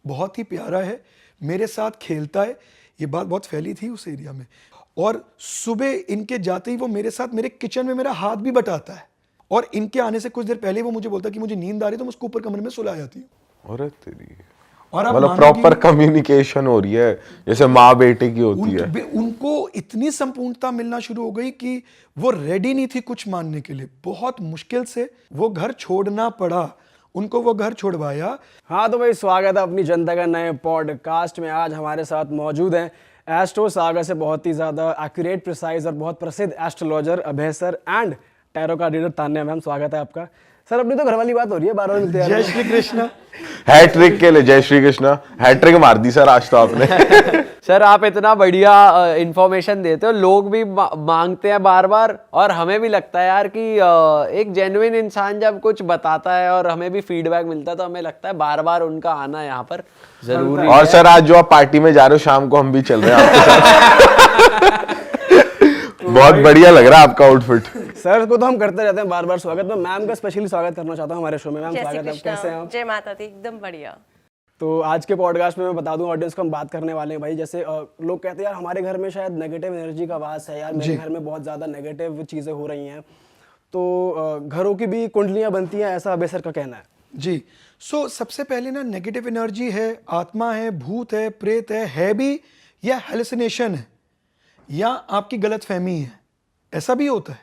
बहुत ही प्यारा है, मेरे साथ खेलता है। ये बात बहुत फैली थी उस एरिया में। और सुबह इनके जाते ही वो मेरे साथ मेरे किचन में मेरा हाथ भी बटाता है, और इनके आने से कुछ देर पहले वो मुझे बोलता कि मुझे नींद आ रही है, तो मैं उसको ऊपर कमरे में सुला जाती हूँ। अरे तेरी, और आप मतलब प्रॉपर कम्युनिकेशन हो रही है जैसे माँ बेटे की होती है। उनको इतनी संपूर्णता मिलना शुरू हो गई कि वो रेडी नहीं थी कुछ मानने के लिए। बहुत मुश्किल से वो घर छोड़ना पड़ा, उनको वो घर छोड़वाया। हाँ तो भाई स्वागत है अपनी जनता का नए पॉडकास्ट में। आज हमारे साथ मौजूद हैं एस्ट्रो सागर से बहुत ही ज़्यादा एक्यूरेट, प्रिसाइज और बहुत प्रसिद्ध astrologer Abhay sir and tarot card reader Tanya ma'am. स्वागत है आपका। सर अपनी तो घर वाली बात हो रही है, बार-बार मिलते हैं। जय श्री कृष्ण। हैट्रिक के लिए जय श्री कृष्ण। हैट्रिक मार दी सर आज तो आपने। सर आप इतना बढ़िया इंफॉर्मेशन देते हो, लोग भी मांगते हैं बार बार, और हमें भी लगता है यार कि एक जेन्युइन इंसान जब कुछ बताता है और हमें भी फीडबैक मिलता है तो हमें लगता है बार बार उनका आना यहाँ पर जरूरी और है। सर आज जो आप पार्टी में जा रहे हो शाम को, हम भी चल रहे हैं आपके साथ। बहुत बढ़िया लग रहा है आपका आउटफिट। सर को तो हम करते रहते हैं बार बार स्वागत में, मैम का स्पेशली स्वागत करना चाहता हूँ हमारे शो में। मैम स्वागत है, कैसे हैं आप? जय माता दी, एकदम बढ़िया। तो आज के पॉडकास्ट में मैं बता दूं ऑडियंस को, हम बात करने वाले हैं भाई, जैसे लोग कहते हैं यार हमारे घर में शायद नेगेटिव एनर्जी का वास है यार, मेरे घर में बहुत ज़्यादा नेगेटिव चीज़ें हो रही हैं, तो घरों की भी कुंडलियाँ बनती हैं, ऐसा अभय सर का कहना है। जी, सो सबसे पहले ना, नेगेटिव एनर्जी है, आत्मा है, भूत है, प्रेत है भी, या हेलुसिनेशन है, या आपकी गलत फहमी है, ऐसा भी होता है।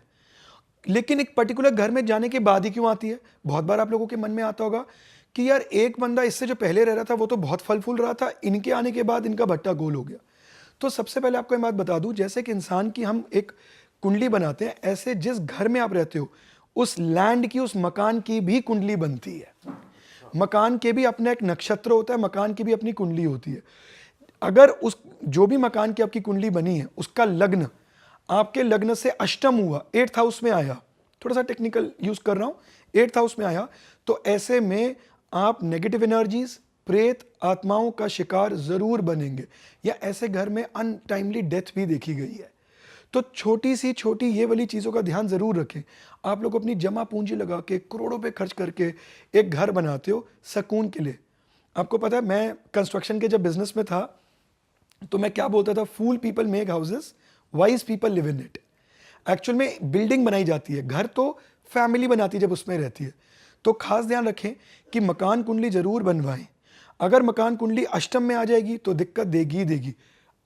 लेकिन एक पर्टिकुलर घर में जाने के बाद ही क्यों आती है? बहुत बार आप लोगों के मन में आता होगा कि यार एक बंदा इससे जो पहले रह रहा था वो तो बहुत फल फूल रहा था, इनके आने के बाद इनका भट्टा गोल हो गया। तो सबसे पहले आपको एक बात बता दूं, जैसे कि इंसान की हम एक कुंडली बनाते हैं, ऐसे जिस घर में आप रहते हो उस लैंड की, उस मकान की भी कुंडली बनती है। मकान के भी अपना एक नक्षत्र होता है, मकान की भी अपनी कुंडली होती है। अगर उस जो भी मकान की आपकी कुंडली बनी है उसका लग्न आपके लग्न से अष्टम हुआ, 8th हाउस में आया, थोड़ा सा टेक्निकल यूज कर रहा हूं, 8th हाउस में आया, तो ऐसे में आप नेगेटिव एनर्जीज, प्रेत आत्माओं का शिकार जरूर बनेंगे, या ऐसे घर में अनटाइमली डेथ भी देखी गई है। तो छोटी सी छोटी ये वाली चीज़ों का ध्यान जरूर रखें। आप लोग अपनी जमा पूंजी लगा के, करोड़ों पे खर्च करके एक घर बनाते हो सुकून के लिए। आपको पता है, मैं कंस्ट्रक्शन के जब बिजनेस में था तो मैं क्या बोलता था, fool people make houses, wise people live in it. Actual में बिल्डिंग बनाई जाती है, घर तो फैमिली बनाती है जब उसमें रहती है। तो खास ध्यान रखें कि मकान कुंडली जरूर बनवाएं। अगर मकान कुंडली अष्टम में आ जाएगी तो दिक्कत देगी ही देगी,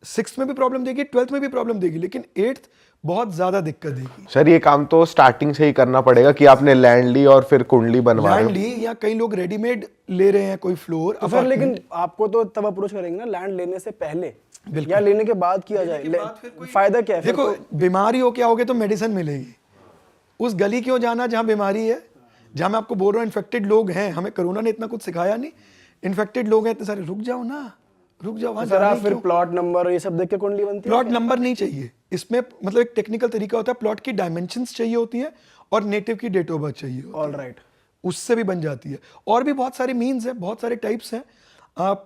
6th में भी प्रॉब्लम देगी, 12th में भी प्रॉब्लम देगी, लेकिन 8th बहुत ज्यादा दिक्कत देगी। सर ये काम तो स्टार्टिंग से ही करना पड़ेगा कि आपने लैंड ली और फिर कुंडली बनवा लैंड ली, या कई लोग रेडीमेड ले रहे हैं, कोई फ्लोर। तो फिर लेकिन आपको तो तब अप्रोच करेंगे ना लैंड लेने से पहले, या लेने के बाद किया जाए, फायदा क्या है? देखो, बीमारी हो क्या होगे तो मेडिसिन मिलेगी। उस गली क्यों जाना जहां बीमारी है? जहां मैं आपको बोल रहा हूँ इन्फेक्टेड लोग हैं, हमें कोरोना ने इतना कुछ सिखाया नहीं, इन्फेक्टेड लोग हैं इतने सारे, रुक जाओ ना, रुक जाओ। वहां सर फिर प्लॉट नंबर ये सब देख के कुंडली बनती है? प्लॉट नंबर नहीं चाहिए इसमें, मतलब एक टेक्निकल तरीका होता है, प्लॉट की डायमेंशंस चाहिए होती हैं और नेटिव की डेट ऑफ बर्थ चाहिए होती है। ऑल राइट, उससे भी बन जाती है। और भी बहुत सारे मीन्स हैं, बहुत सारे टाइप्स हैं। आप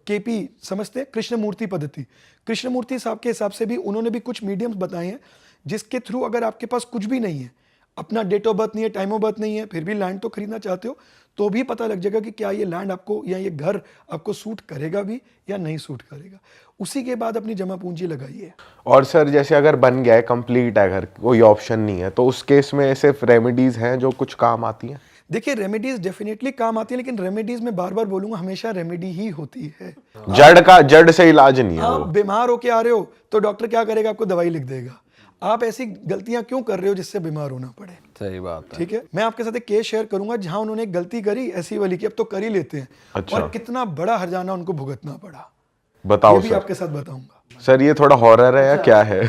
केपी समझते हैं, कृष्णमूर्ति पद्धति, कृष्णमूर्ति साहब के हिसाब से भी उन्होंने भी कुछ मीडियम्स बताए हैं जिसके थ्रू अगर आपके पास कुछ भी नहीं है, अपना डेट ऑफ बर्थ नहीं है, टाइम ऑफ बर्थ नहीं है, फिर भी लैंड तो खरीदना चाहते हो, तो भी पता लग जाएगा कि क्या ये लैंड आपको या ये घर आपको सूट करेगा भी या नहीं सूट करेगा। उसी के बाद अपनी जमा पूंजी लगाइए। और सर जैसे अगर बन गया है, कंप्लीट है घर, कोई ऑप्शन नहीं है, तो उस केस में सिर्फ रेमेडीज हैं जो कुछ काम आती हैं? देखिए, रेमेडीज डेफिनेटली काम आती है, लेकिन रेमेडीज में बार बार बोलूंगा हमेशा रेमेडी ही होती है। जड़ से इलाज नहीं है। आप बीमार होके आ रहे हो तो डॉक्टर क्या करेगा, आपको दवाई लिख देगा। आप ऐसी गलतियां क्यों कर रहे हो जिससे बीमार होना पड़े? सही बात है। ठीक है, मैं आपके साथ एक केस शेयर करूंगा जहां उन्होंने एक गलती करी ऐसी वाली की, अब तो कर ही लेते हैं। अच्छा। और कितना बड़ा हर्जाना उनको भुगतना पड़ा, बताओ ये भी सर। आपके साथ बताऊंगा। सर ये थोड़ा हॉरर है या क्या है?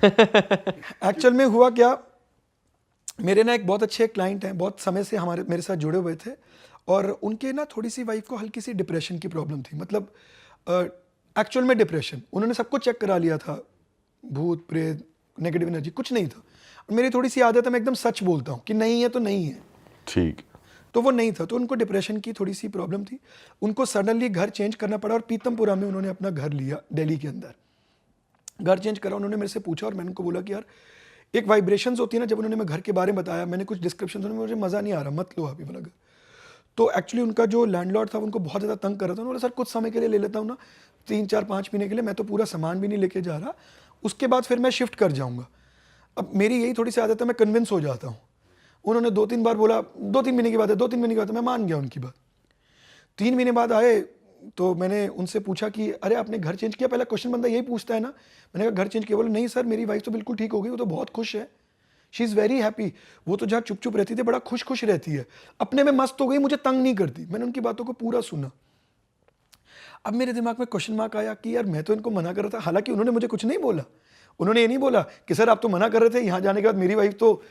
एक्चुअल में हुआ क्या, मेरे ना एक बहुत अच्छे क्लाइंट हैं, बहुत समय से मेरे साथ जुड़े हुए थे, और उनके ना थोड़ी सी वाइफ को हल्की सी डिप्रेशन की प्रॉब्लम थी। मतलब एक्चुअल में डिप्रेशन, उन्होंने सब कुछ चेक करा लिया था, भूत प्रेत नेगेटिव एनर्जी कुछ नहीं था। मेरी थोड़ी सी आदत है, मैं एकदम सच बोलता हूँ कि नहीं है तो नहीं है। ठीक। तो वो नहीं था, तो उनको डिप्रेशन की थोड़ी सी प्रॉब्लम थी। उनको सडनली घर चेंज करना पड़ा, और पीतमपुरा में उन्होंने अपना घर लिया, दिल्ली के अंदर घर चेंज करा। उन्होंने मेरे से पूछा और मैंने उनको बोला कि यार एक वाइब्रेशंस होती है ना, जब उन्होंने मैं घर के बारे में बताया, मैंने कुछ डिस्क्रिप्शन सुने, मुझे मज़ा नहीं आ रहा, मत लो आप ये वाला घर। तो एक्चुअली उनका जो लैंडलॉर्ड था उनको बहुत ज़्यादा तंग कर रहा था। उन्होंने, सर कुछ समय के लिए ले लेता हूँ ना, 3-4-5 महीने के लिए, मैं तो पूरा सामान भी नहीं लेके जा रहा, उसके बाद फिर मैं शिफ्ट कर जाऊँगा। अब मेरी यही थोड़ी सी आदत है, मैं कन्विंस हो जाता हूँ। उन्होंने 2-3 बार बोला, 2-3 महीने की बात है, 2-3 महीने की बात है, मैं मान गया उनकी बात। 3 महीने बाद आए तो मैंने उनसे पूछा कि अरे आपने घर चेंज किया? पहला क्वेश्चन बंदा यही पूछता है ना। मैंने कहा घर चेंज किया? बोले नहीं सर, मेरी वाइफ तो बिल्कुल ठीक हो गई, वो तो बहुत खुश है, शी इज़ वेरी हैप्पी। वो तो जहाँ चुप चुप रहती थी, बड़ा खुश खुश रहती है, अपने में मस्त हो गई, मुझे तंग नहीं करती। मैंने उनकी बातों को पूरा सुना। अब मेरे दिमाग में क्वेश्चन मार्क आया कि यार मैं तो इनको मना कर रहा था, हालांकि उन्होंने मुझे कुछ नहीं बोला। उन्होंने ये नहीं बोला कि सर आप तो मना कर रहे थे, यहाँ जाने के बाद मेरी वाइफ तो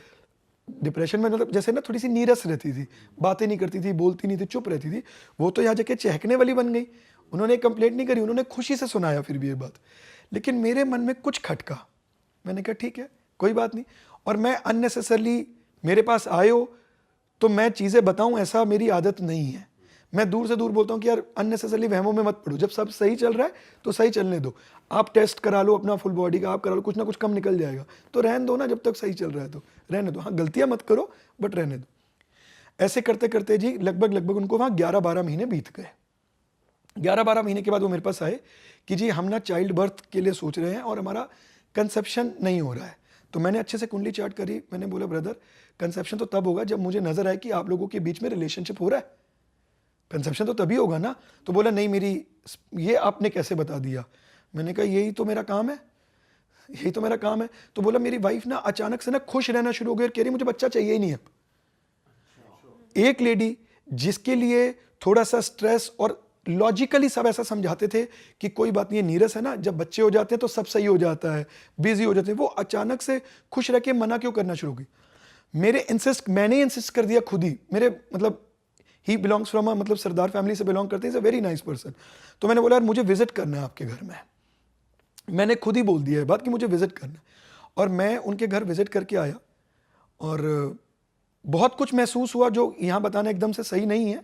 डिप्रेशन में, मतलब जैसे ना थोड़ी सी नीरस रहती थी, बातें नहीं करती थी, बोलती नहीं थी, चुप रहती थी, वो तो यहाँ जाके चहकने वाली बन गई। उन्होंने कंप्लेंट नहीं करी, उन्होंने खुशी से सुनाया फिर भी ये बात। लेकिन मेरे मन में कुछ खटका। मैंने कहा ठीक है, कोई बात नहीं। और मैं अननेसेसरली, मेरे पास आए हो तो मैं चीज़ें बताऊं, ऐसा मेरी आदत नहीं है। मैं दूर से दूर बोलता हूं कि यार अननेसेसरली वहमों में मत पड़ो, जब सब सही चल रहा है तो सही चलने दो। आप टेस्ट करा लो अपना फुल बॉडी का, आप करा लो, कुछ ना कुछ कम निकल जाएगा, तो रहने दो ना, जब तक सही चल रहा है तो रहने दो। हाँ, गलतियां मत करो, बट रहने दो। ऐसे करते करते जी लगभग उनको वहाँ 11-12 महीने बीत गए। 11-12 महीने के बाद वो मेरे पास आए कि जी हम ना चाइल्ड बर्थ के लिए सोच रहे हैं और हमारा कंसेप्शन नहीं हो रहा है। तो मैंने अच्छे से कुंडली चार्ट करी। मैंने बोला ब्रदर, कंसेप्शन तो तब होगा जब मुझे नजर आए कि आप लोगों के बीच में रिलेशनशिप हो रहा है, कंसेप्शन तो तभी होगा ना। तो बोला नहीं, मेरी ये आपने कैसे बता दिया? मैंने कहा यही तो मेरा काम है, यही तो मेरा काम है। तो बोला मेरी वाइफ ना अचानक से ना खुश रहना शुरू हो गई और कह रही मुझे बच्चा चाहिए ही नहीं अब। एक लेडी जिसके लिए थोड़ा सा स्ट्रेस, और लॉजिकली सब ऐसा समझाते थे कि कोई बात नहीं है, नीरस है ना, जब बच्चे हो जाते हैं तो सब सही हो जाता है, बिजी हो जाते हैं, वो अचानक से खुश रह के मना क्यों करना शुरू हो गई? मैंने इंसिस्ट कर दिया खुद ही। मेरे मतलब ही बिलोंग्स फ्रॉम मतलब सरदार फैमिली से बिलोंग करते हैं, वेरी नाइस पर्सन। तो मैंने बोला यार मुझे विजिट करना है आपके घर में। मैंने खुद ही बोल दिया है बात कि मुझे विजिट करना है। और मैं उनके घर विजिट करके आया और बहुत कुछ महसूस हुआ जो यहाँ बताना एकदम से सही नहीं है।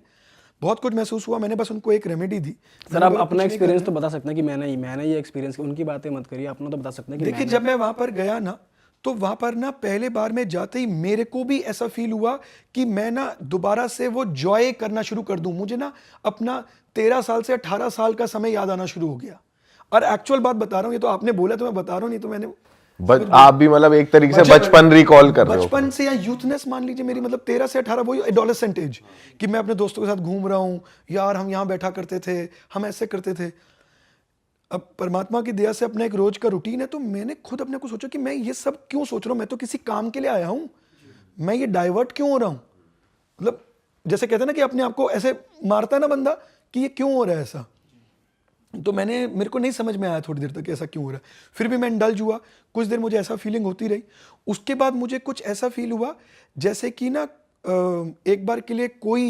बहुत कुछ महसूस हुआ। मैंने बस उनको एक रेमेडी दी। सर आप अपना एक्सपीरियंस तो बता सकते हैं कि मैंने ये एक्सपीरियंस, उनकी बातें मत करिए, अपना तो बता सकते हैं कि देखिए जब मैं वहां पर गया ना, तो वहां पर ना पहले बार में जाते ही मेरे को भी ऐसा फील हुआ कि मैं ना दोबारा से वो जॉय करना शुरू कर दूं। मुझे ना अपना 13 साल से 18 साल का समय याद आना शुरू हो गया। और एक्चुअल बात बता रहा हूं, ये तो आपने बोला तो मैं बता रहा हूं, नहीं तो मैंने आप भी मतलब एक तरीके से बचपन रिकॉल कर रहे हो। बचपन से या यूथनेस मान लीजिए मेरी, मतलब 13 से 18, वही एडोलेसेंट एज, कि मैं अपने दोस्तों के साथ घूम रहा हूं, यार हम यहाँ बैठा करते थे, हम ऐसे करते थे। अब परमात्मा की दया से अपना एक रोज का रूटीन है। तो मैंने खुद अपने को सोचा कि मैं ये सब क्यों सोच रहा हूँ, मैं तो किसी काम के लिए आया हूँ, मैं ये डाइवर्ट क्यों हो रहा हूँ? मतलब जैसे कहते हैं ना कि अपने आप को ऐसे मारता है ना बंदा कि ये क्यों हो रहा है ऐसा। तो मेरे को नहीं समझ में आया थोड़ी देर तक ऐसा क्यों हो रहा है। फिर भी मैं इंडल्ज हुआ, कुछ देर मुझे ऐसा फीलिंग होती रही। उसके बाद मुझे कुछ ऐसा फील हुआ जैसे कि ना एक बार के लिए कोई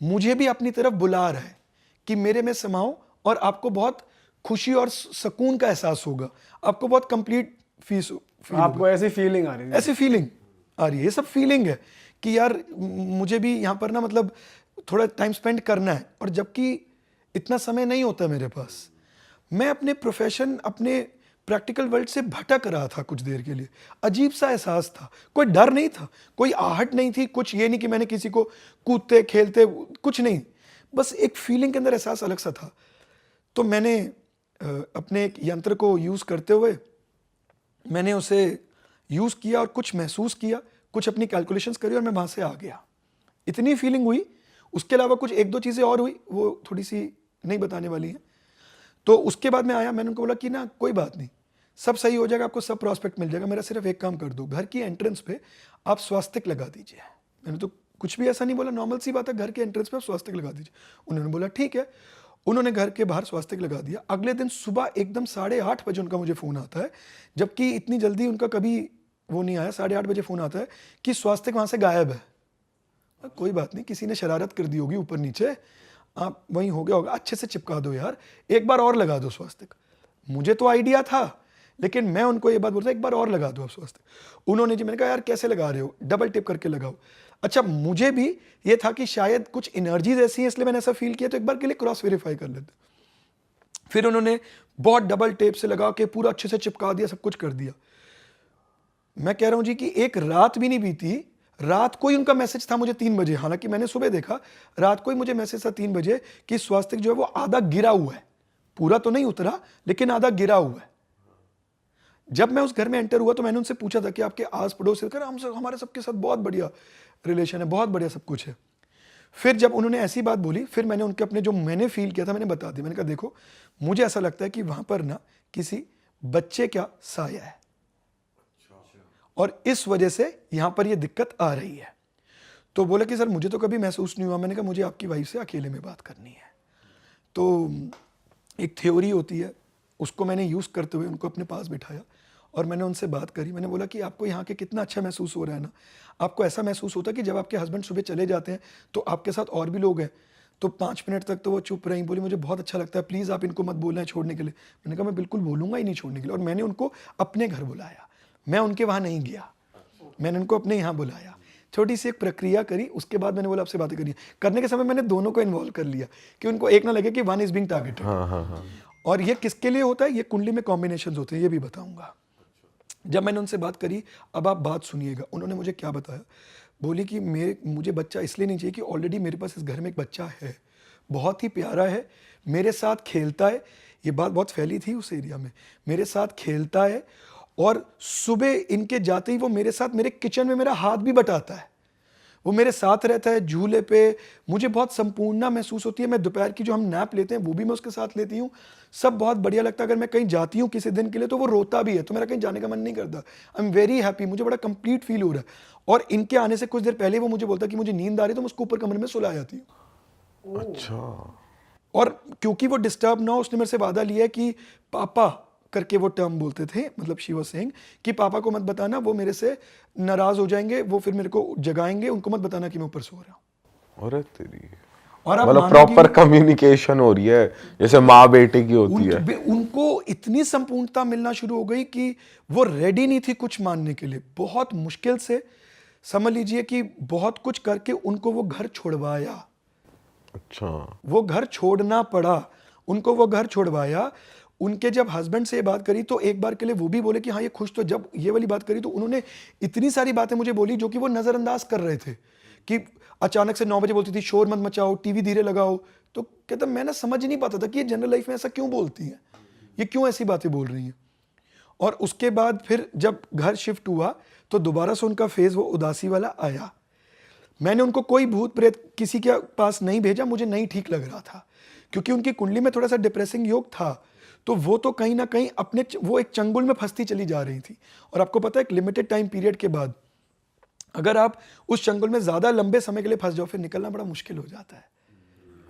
मुझे भी अपनी तरफ बुला रहा है कि मेरे में समाओ और आपको बहुत खुशी और सुकून का एहसास होगा, आपको बहुत कंप्लीट फील आपको ऐसी फीलिंग आ रही है? ऐसी फीलिंग आ रही है। ये सब फीलिंग है कि यार मुझे भी यहाँ पर ना मतलब थोड़ा टाइम स्पेंड करना है, और जबकि इतना समय नहीं होता मेरे पास। मैं अपने प्रोफेशन, अपने प्रैक्टिकल वर्ल्ड से भटक रहा था कुछ देर के लिए। अजीब सा एहसास था, कोई डर नहीं था, कोई आहट नहीं थी, कुछ ये नहीं कि मैंने किसी को कूदते खेलते, कुछ नहीं, बस एक फीलिंग के अंदर एहसास अलग सा था। तो मैंने अपने एक यंत्र को यूज़ करते हुए मैंने उसे यूज़ किया और कुछ महसूस किया, कुछ अपनी कैलकुलेशंस करी और मैं वहाँ से आ गया। इतनी फीलिंग हुई। उसके अलावा कुछ 1-2 चीज़ें और हुई, वो थोड़ी सी नहीं बताने वाली हैं। तो उसके बाद मैं आया, मैंने उनको बोला कि ना कोई बात नहीं, सब सही हो जाएगा, आपको सब प्रॉस्पेक्ट मिल जाएगा, मेरा सिर्फ एक काम कर दो, घर की एंट्रेंस पे आप स्वास्तिक लगा दीजिए। मैंने तो कुछ भी ऐसा नहीं बोला, नॉर्मल सी बात है, घर के एंट्रेंस पे आप स्वास्तिक लगा दीजिए। उन्होंने बोला ठीक है। उन्होंने घर के बाहर स्वास्तिक लगा दिया। अगले दिन सुबह एकदम 8:30 बजे उनका मुझे फ़ोन आता है, जबकि इतनी जल्दी उनका कभी वो नहीं आया। 8:30 बजे फ़ोन आता है कि स्वास्तिक वहाँ से गायब है। कोई बात नहीं, किसी ने शरारत कर दी होगी ऊपर नीचे, आप वहीं हो गया होगा, अच्छे से चिपका दो यार, एक बार और लगा दो स्वास्तिक। मुझे तो आइडिया था, लेकिन मैं उनको ये बात बोलता एक बार और लगा दो आप स्वास्तिक। उन्होंने जी, मैंने कहा यार कैसे लगा रहे हो? डबल टिप करके लगाओ। अच्छा, मुझे भी ये था कि शायद कुछ एनर्जीज ऐसी हैं, इसलिए मैंने ऐसा फील किया, तो एक बार के लिए क्रॉस वेरीफाई कर लेते। फिर उन्होंने बहुत डबल टेप से लगा के पूरा अच्छे से चिपका दिया, सब कुछ कर दिया। मैं कह रहा हूं जी कि एक रात भी नहीं बीती, रात को ही उनका मैसेज था मुझे 3 बजे, हालांकि मैंने सुबह देखा, रात को ही मुझे मैसेज था 3 बजे कि स्वास्थ्य जो है वो आधा गिरा हुआ है, पूरा तो नहीं उतरा लेकिन आधा गिरा हुआ है। जब मैं उस घर में एंटर हुआ तो मैंने उनसे पूछा था कि आपके आस पड़ोस कर हमारे सबके साथ बहुत बढ़िया रिलेशन है, बहुत बढ़िया सब कुछ है। फिर जब उन्होंने ऐसी बात बोली, फिर मैंने उनके अपने जो मैंने फील किया था मैंने बता दिया। मैंने कहा देखो मुझे ऐसा लगता है कि वहां पर ना किसी बच्चे का साया है और इस वजह से यहां पर ये दिक्कत आ रही है। तो बोला कि सर मुझे तो कभी महसूस नहीं हुआ। मैंने कहा मुझे आपकी वाइफ से अकेले में बात करनी है। तो एक थ्योरी होती है, उसको मैंने यूज़ करते हुए उनको अपने पास बिठाया और मैंने उनसे बात करी। मैंने बोला कि आपको यहाँ के कितना अच्छा महसूस हो रहा है ना। आपको ऐसा महसूस होता है कि जब आपके हस्बैंड सुबह चले जाते हैं तो आपके साथ और भी लोग हैं, तो 5 मिनट तक तो वो चुप रही, बोली मुझे बहुत अच्छा लगता है, प्लीज़ आप इनको मत बोलना है छोड़ने के लिए। मैंने कहा मैं बिल्कुल बोलूँगा ही नहीं छोड़ने के लिए। और मैंने उनको अपने घर बुलाया, मैं उनके वहाँ नहीं गया, मैंने उनको अपने यहाँ बुलाया, छोटी सी एक प्रक्रिया करी। उसके बाद मैंने बोला आपसे बातें करिए। करने के समय मैंने दोनों को इन्वॉल्व कर लिया कि उनको एक ना लगे कि वन इज बीइंग टारगेटेड। और ये किसके लिए होता है, ये कुंडली में कॉम्बिनेशंस होते हैं, ये भी बताऊंगा। जब मैंने उनसे बात करी, अब आप बात सुनिएगा, उन्होंने मुझे क्या बताया। बोली कि मुझे बच्चा इसलिए नहीं चाहिए कि ऑलरेडी मेरे पास इस घर में एक बच्चा है, बहुत ही प्यारा है, मेरे साथ खेलता है। ये बात बहुत फैली थी उस एरिया में, मेरे साथ खेलता है और सुबह इनके जाते ही वो मेरे साथ मेरे किचन में मेरा हाथ भी बटाता है, वो मेरे साथ रहता है झूले पे। मुझे बहुत संपूर्णता महसूस होती है। मैं दोपहर की जो हम नैप लेते हैं वो भी मैं उसके साथ लेती हूँ, सब बहुत बढ़िया लगता है। अगर मैं कहीं जाती हूँ किसी दिन के लिए तो वो रोता भी है, तो मेरा कहीं जाने का मन नहीं करता। आई एम वेरी हैप्पी, मुझे बड़ा कंप्लीट फील हो रहा है। और इनके आने से कुछ देर पहले वो मुझे बोलता कि मुझे नींद आ रही है, तो मैं उसको ऊपर कमरे में सुला जाती हूँ। अच्छा। और क्योंकि वो डिस्टर्ब ना हो, उसने मेरे से वादा लिया कि पापा करके वो टर्म बोलते थे, मतलब शी वाज सेइंग कि पापा को मत बताना, वो मेरे से नाराज हो जाएंगे, वो फिर मेरे को जगाएंगे, उनको मत बताना कि मैं ऊपर सो रहा हूँ। अरे तेरी, और आप मतलब मानोगे प्रॉपर कम्युनिकेशन हो रही है जैसे माँ बेटे की होती है। उनको इतनी संपूर्णता मिलना शुरू हो गई कि वो रेडी नहीं थी कुछ मानने के लिए। बहुत मुश्किल से, समझ लीजिए कि बहुत कुछ करके उनको वो घर छोड़वाया। अच्छा। वो घर छोड़ना पड़ा उनको, वो घर छोड़वाया। उनके जब हस्बैंड से ये बात करी तो एक बार के लिए वो भी बोले कि हाँ ये खुश। तो जब ये वाली बात करी तो उन्होंने इतनी सारी बातें मुझे बोली जो कि वो नज़रअंदाज कर रहे थे। कि अचानक से 9 बजे बोलती थी शोर मत मचाओ, टीवी धीरे लगाओ। तो कहता मैं ना समझ नहीं पाता था कि ये जनरल लाइफ में ऐसा क्यों बोलती हैं, ये क्यों ऐसी बातें बोल रही हैं। और उसके बाद फिर जब घर शिफ्ट हुआ तो दोबारा से उनका फेज वो उदासी वाला आया। मैंने उनको कोई भूत प्रेत किसी के पास नहीं भेजा, मुझे नहीं ठीक लग रहा था क्योंकि उनकी कुंडली में थोड़ा सा डिप्रेसिंग योग था। तो वो तो कहीं ना कहीं अपने वो एक चंगुल में फंसती चली जा रही थी। और आपको पता है एक लिमिटेड टाइम पीरियड के बाद अगर आप उस चंगुल में ज्यादा लंबे समय के लिए फंस जाओ फिर निकलना बड़ा मुश्किल हो जाता है,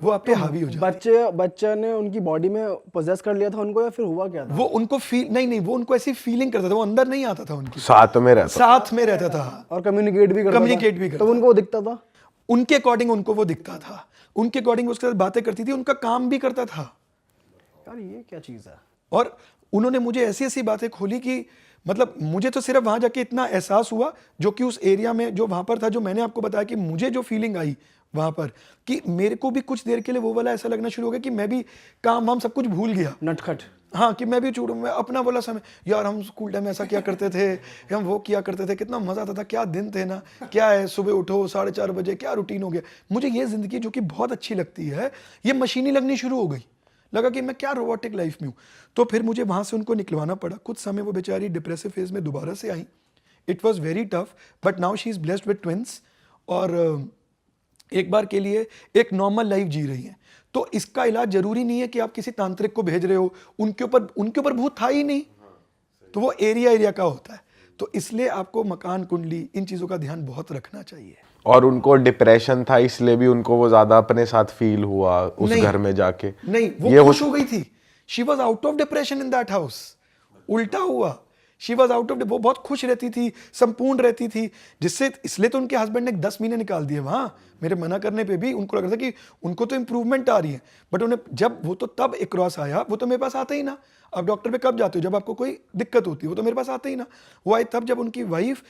वो आप पे हावी हो जाता है। बच्चे ने उनकी बॉडी में पोजेस कर लिया था उनको, या फिर हुआ क्या था? वो उनको फील नहीं, वो उनको ऐसी फीलिंग करता था, वो अंदर नहीं आता था, उनकी साथ में रहता था और कम्युनिकेट भी करता था। तो उनको वो दिखता था, उनके अकॉर्डिंग उनको वो दिखता था, उनके अकॉर्डिंग उसके साथ बातें करती थी, उनका काम भी करता था। यार ये क्या चीज है। और उन्होंने मुझे ऐसी ऐसी बातें खोली कि मतलब मुझे तो सिर्फ वहां जाके इतना एहसास हुआ, जो कि उस एरिया में जो वहां पर था, जो मैंने आपको बताया कि मुझे जो फीलिंग आई वहां पर, कि मेरे को भी कुछ देर के लिए वो वाला ऐसा लगना शुरू हो गया कि मैं भी काम वाम सब कुछ भूल गया, नटखट। हाँ, कि मैं भी चूड़ू, मैं अपना वाला समय, यार हम स्कूल टाइम में ऐसा किया करते थे, हम वो किया करते थे, कितना मजा आता था, क्या दिन थे ना, क्या है सुबह उठो 4:30 बजे, क्या रूटीन हो गया। मुझे ये जिंदगी जो कि बहुत अच्छी लगती है, ये मशीनी लगनी शुरू हो गई, लगा कि मैं क्या रोबोटिक लाइफ में हूँ। तो फिर मुझे वहाँ से उनको निकलवाना पड़ा। कुछ समय वो बेचारी डिप्रेसिव फेज में दोबारा से आई। It was very tough, but now she is blessed with twins और एक बार के लिए एक नॉर्मल लाइफ जी रही हैं। तो इसका इलाज जरूरी नहीं है कि आप किसी तांत्रिक को भेज रहे हो, उनके ऊपर भूत था ही नहीं, तो वो एरिया का होता है। तो इसलिए आपको मकान कुंडली इन चीज़ों का ध्यान बहुत रखना चाहिए। और उनको डिप्रेशन था इसलिए भी उनको वो ज्यादा अपने साथ फील हुआ उस घर में जाके। नहीं, वो खुश हो गई थी। She was out of depression in that house. उल्टा हुआ, शी वॉज आउट ऑफ, वो बहुत खुश रहती थी, संपूर्ण रहती थी, जिससे इसलिए तो उनके हस्बैंड ने 10 महीने निकाल दिए वहाँ। मेरे मना करने पे भी उनको लग रहा था कि उनको तो इंप्रूवमेंट आ रही है, बट उन्हें जब वो तो तब एक क्रॉस आया, वो तो मेरे पास आता ही ना। आप डॉक्टर पे कब जाते हो, जब आपको कोई दिक्कत होती है, वो तो मेरे पास आता ही ना। वो आए तब जब उनकी वाइफ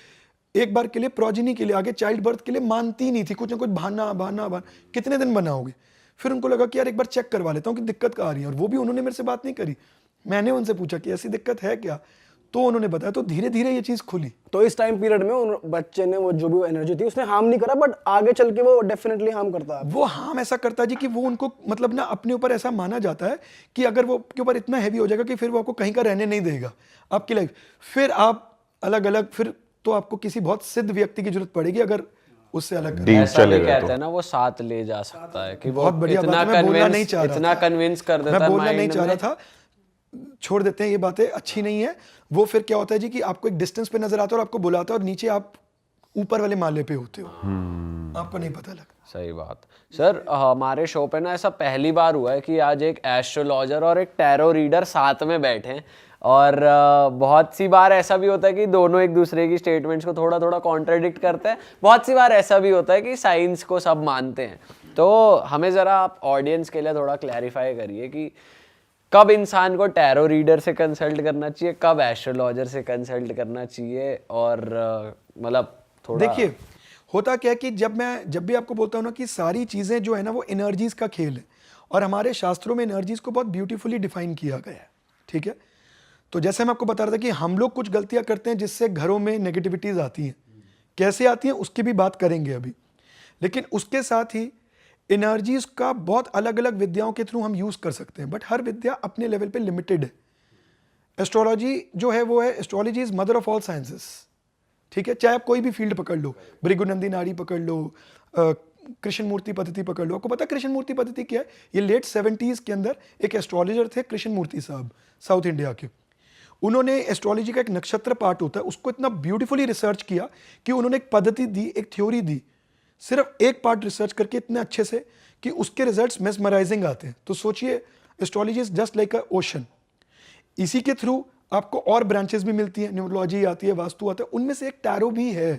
एक बार के लिए प्रोजेनी के लिए, आगे चाइल्ड बर्थ के लिए मानती नहीं थी, कुछ ना कुछ बहाना, कितने दिन बनाओगे। फिर उनको लगा कि यार एक बार चेक करवा लेता हूँ कि दिक्कत क्या आ रही है, और वो भी उन्होंने मेरे से बात नहीं करी। मैंने उनसे पूछा कि ऐसी दिक्कत है क्या, तो उन्होंने बताया, तो धीरे धीरे ये चीज़ खुली। तो इस टाइम पीरियड में उन बच्चे ने वो जो भी एनर्जी थी उसने हार्म नहीं करा, बट आगे चल के वो डेफिनेटली हार्म करता है। वो हार्म ऐसा करता है जी कि वो उनको मतलब ना अपने ऊपर ऐसा माना जाता है कि अगर वो के ऊपर इतना हैवी हो जाएगा कि फिर वो आपको कहीं का रहने नहीं देगा आपकी लाइफ, फिर आप अलग अलग, फिर तो आपको किसी बहुत सिद्ध व्यक्ति की जरूरत पड़ेगी अगर उससे अलग करना है। डीप ऐसा भी चलेगा कहते तो हैं ना, वो साथ ले जा सकता है कि वो बहुत बढ़िया इतना बात है, मैं बोलना नहीं कन्विंस चाह रहा इतना था। कन्विंस कर देता मैं है बोलना नहीं माइंड चाह रहा में। था, छोड़ देते हैं ये बातें, अच्छी नहीं है। वो फिर क्या होता है जी कि आपको एक डिस्टेंस पे नजर आता है और आपको बुलाता है और नीचे आप ऊपर वाले माले पे होते हो, आपको नहीं पता लगता। सही बात। सर हमारे शो पे ना ऐसा पहली बार हुआ है कि आज एक एस्ट्रोलॉजर और एक टैरो रीडर साथ में बैठे हैं, और बहुत सी बार ऐसा भी होता है कि दोनों एक दूसरे की स्टेटमेंट्स को थोड़ा थोड़ा कॉन्ट्राडिक्ट करते हैं, बहुत सी बार ऐसा भी होता है कि साइंस को सब मानते हैं। तो हमें ज़रा आप ऑडियंस के लिए थोड़ा क्लैरिफाई करिए कि कब इंसान को टैरो रीडर से कंसल्ट करना चाहिए, कब एस्ट्रोलॉजर से कंसल्ट करना चाहिए, और मतलब थोड़ा देखिए होता क्या है कि जब भी आपको बोलता हूँ ना कि सारी चीज़ें जो है ना वो एनर्जीज का खेल है, और हमारे शास्त्रों में एनर्जीज को बहुत ब्यूटीफुली डिफाइन किया गया है, ठीक है। तो जैसे मैं आपको बता रहा था कि हम लोग कुछ गलतियां करते हैं जिससे घरों में नेगेटिविटीज आती हैं, कैसे आती हैं उसकी भी बात करेंगे अभी। लेकिन उसके साथ ही एनर्जीज का बहुत अलग अलग विद्याओं के थ्रू हम यूज कर सकते हैं, बट हर विद्या अपने लेवल पे लिमिटेड है। एस्ट्रोलॉजी जो है वो है, astrology is mother of all sciences, ठीक है। चाहे आप कोई भी फील्ड पकड़ लो, भृगुनंदी नाड़ी पकड़ लो, कृष्णमूर्ति पद्धति पकड़ लो। आपको पता है कृष्णमूर्ति पद्धति क्या है? ये लेट 70s के अंदर एक एस्ट्रोलॉजर थे कृष्णमूर्ति साहब, साउथ इंडिया के। उन्होंने एस्ट्रोलॉजी का एक नक्षत्र पार्ट होता है उसको इतना ब्यूटीफुली रिसर्च किया कि उन्होंने एक पद्धति दी, एक थ्योरी दी, सिर्फ एक पार्ट रिसर्च करके इतने अच्छे से कि उसके रिजल्ट्स मेस्मराइजिंग आते हैं। तो सोचिए astrology is just like a ocean. इसी के थ्रू आपको और ब्रांचेस भी मिलती है, न्यूमरोलॉजी आती है, वास्तु आता है, उनमें से एक टैरो भी है।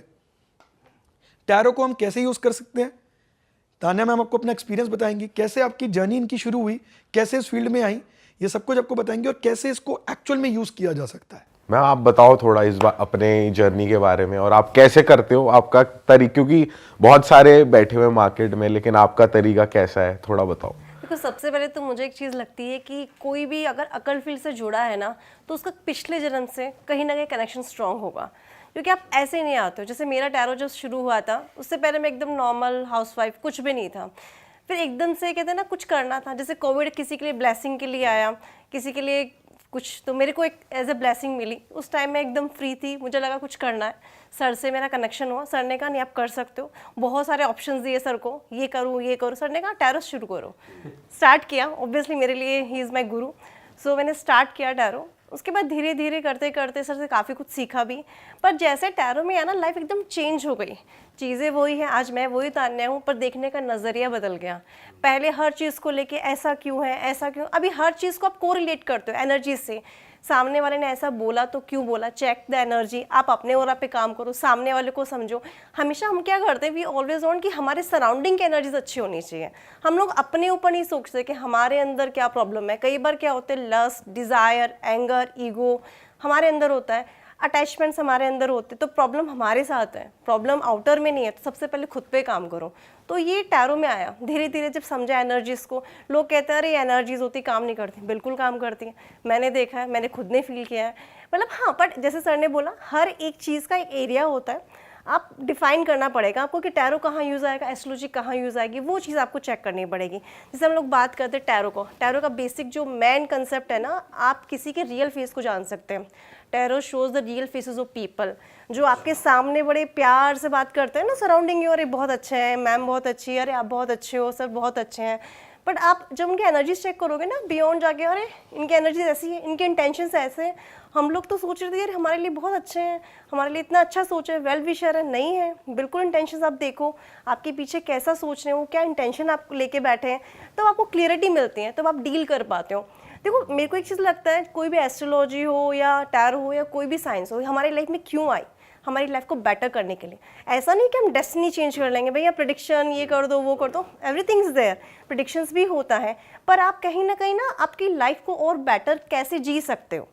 टैरो को हम कैसे यूज कर सकते हैं? तान्या मैम आपको अपना एक्सपीरियंस बताएंगी, कैसे आपकी जर्नी इनकी शुरू हुई, कैसे इस फील्ड में आई, ये सब कुछ आपको बताएंगे, और कैसे इसको एक्चुअल में यूज किया जा सकता है। मैं आप बताओ थोड़ा इस बार अपने जर्नी के बारे में, और आप कैसे करते हो, आपका तरीका, क्योंकि बहुत सारे बैठे हुए मार्केट में, लेकिन आपका तरीका कैसा है, थोड़ा बताओ। देखो सबसे पहले तो मुझे एक चीज़ लगती है कि कोई भी अगर अकल फील्ड से जुड़ा है ना, तो उसका पिछले जन्म से कहीं ना कहीं कनेक्शन स्ट्रांग होगा, क्योंकि आप ऐसे नहीं आते हो। जैसे मेरा टैरो जब शुरू हुआ था उससे पहले मैं एकदम नॉर्मल हाउसवाइफ, कुछ भी नहीं था। फिर एकदम से कहते हैं ना कुछ करना था, जैसे कोविड किसी के लिए ब्लेसिंग के लिए आया, किसी के लिए कुछ, तो मेरे को एक एज ए ब्लेसिंग मिली। उस टाइम मैं एकदम फ्री थी, मुझे लगा कुछ करना है। सर से मेरा कनेक्शन हुआ, सर ने कहा नहीं आप कर सकते हो, बहुत सारे ऑप्शंस दिए सर को, ये करूँ ये करूँ। सर ने कहा टैरो शुरू करो। स्टार्ट किया, ऑब्वियसली मेरे लिए ही इज़ माई गुरु, सो मैंने स्टार्ट किया टैरो। उसके बाद धीरे धीरे करते करते सर से काफ़ी कुछ सीखा भी। पर जैसे टैरो में आना लाइफ एकदम चेंज हो गई, चीज़ें वही हैं, आज मैं वही तान्या हूँ, पर देखने का नज़रिया बदल गया। पहले हर चीज़ को लेके ऐसा क्यों है, ऐसा क्यों, अभी हर चीज़ को आप कोरिलेट करते हो एनर्जी से। सामने वाले ने ऐसा बोला तो क्यों बोला, चेक द एनर्जी, आप अपने और पे काम करो, सामने वाले को समझो। हमेशा हम क्या करते हैं, वी ऑलवेज वांट कि हमारे सराउंडिंग की एनर्जीज अच्छी होनी चाहिए। हम लोग अपने ऊपर नहीं सोचते कि हमारे अंदर क्या प्रॉब्लम है। कई बार क्या होता है, लस्ट, डिज़ायर, एंगर, ईगो हमारे अंदर होता है, अटैचमेंट्स हमारे अंदर होते, तो प्रॉब्लम हमारे साथ है, प्रॉब्लम आउटर में नहीं है। तो सबसे पहले खुद पे काम करो। तो ये टैरो में आया धीरे धीरे, जब समझा एनर्जीज को। लोग कहते हैं अरे एनर्जीज होती काम नहीं करती, बिल्कुल काम करती हैं, मैंने देखा है, मैंने खुद ने फील किया है। मतलब हाँ, बट जैसे सर ने बोला हर एक चीज़ का एक एरिया होता है, आप डिफाइन करना पड़ेगा आपको कि टैरो कहाँ यूज़ आएगा, एस्ट्रोलॉजी कहाँ यूज़ आएगी, वो चीज़ आपको चेक करनी पड़ेगी। जैसे हम लोग बात करते हैं टैरो का बेसिक जो मेन कंसेप्ट है ना, आप किसी के रियल फेस को जान सकते हैं। Tarot shows the real faces of people, जो आपके सामने बड़े प्यार से बात करते हैं ना सराउंडिंग, अरे बहुत अच्छे हैं, मैम बहुत अच्छी है, अरे आप बहुत अच्छे हो, सर बहुत अच्छे हैं। बट आप जब उनकी एनर्जीज चेक करोगे ना, बियॉन्ड जाके, अरे इनकी एनर्जीज ऐसी है, इनके इंटेंशंस ऐसे हैं, हम लोग तो सोच रहे थे यार हमारे लिए बहुत अच्छे हैं, हमारे लिए इतना अच्छा सोच है, वेल विशर है, नहीं है बिल्कुल। इंटेंशंस आप देखो, आपके पीछे कैसा सोच रहे हो, क्या इंटेंशन आप लेके बैठे हैं, तब आपको क्लियरिटी मिलती है, तब आप डील कर पाते हो। देखो मेरे को एक चीज़ लगता है, कोई भी एस्ट्रोलॉजी हो या टैरो हो या कोई भी साइंस हो, हमारी लाइफ में क्यों आई, हमारी लाइफ को बेटर करने के लिए। ऐसा नहीं कि हम डेस्टिनी चेंज कर लेंगे, भैया प्रेडिक्शन ये कर दो वो कर दो, एवरीथिंग इज देयर, प्रेडिक्शंस भी होता है, पर आप कहीं ना आपकी लाइफ को और बेटर कैसे जी सकते हो,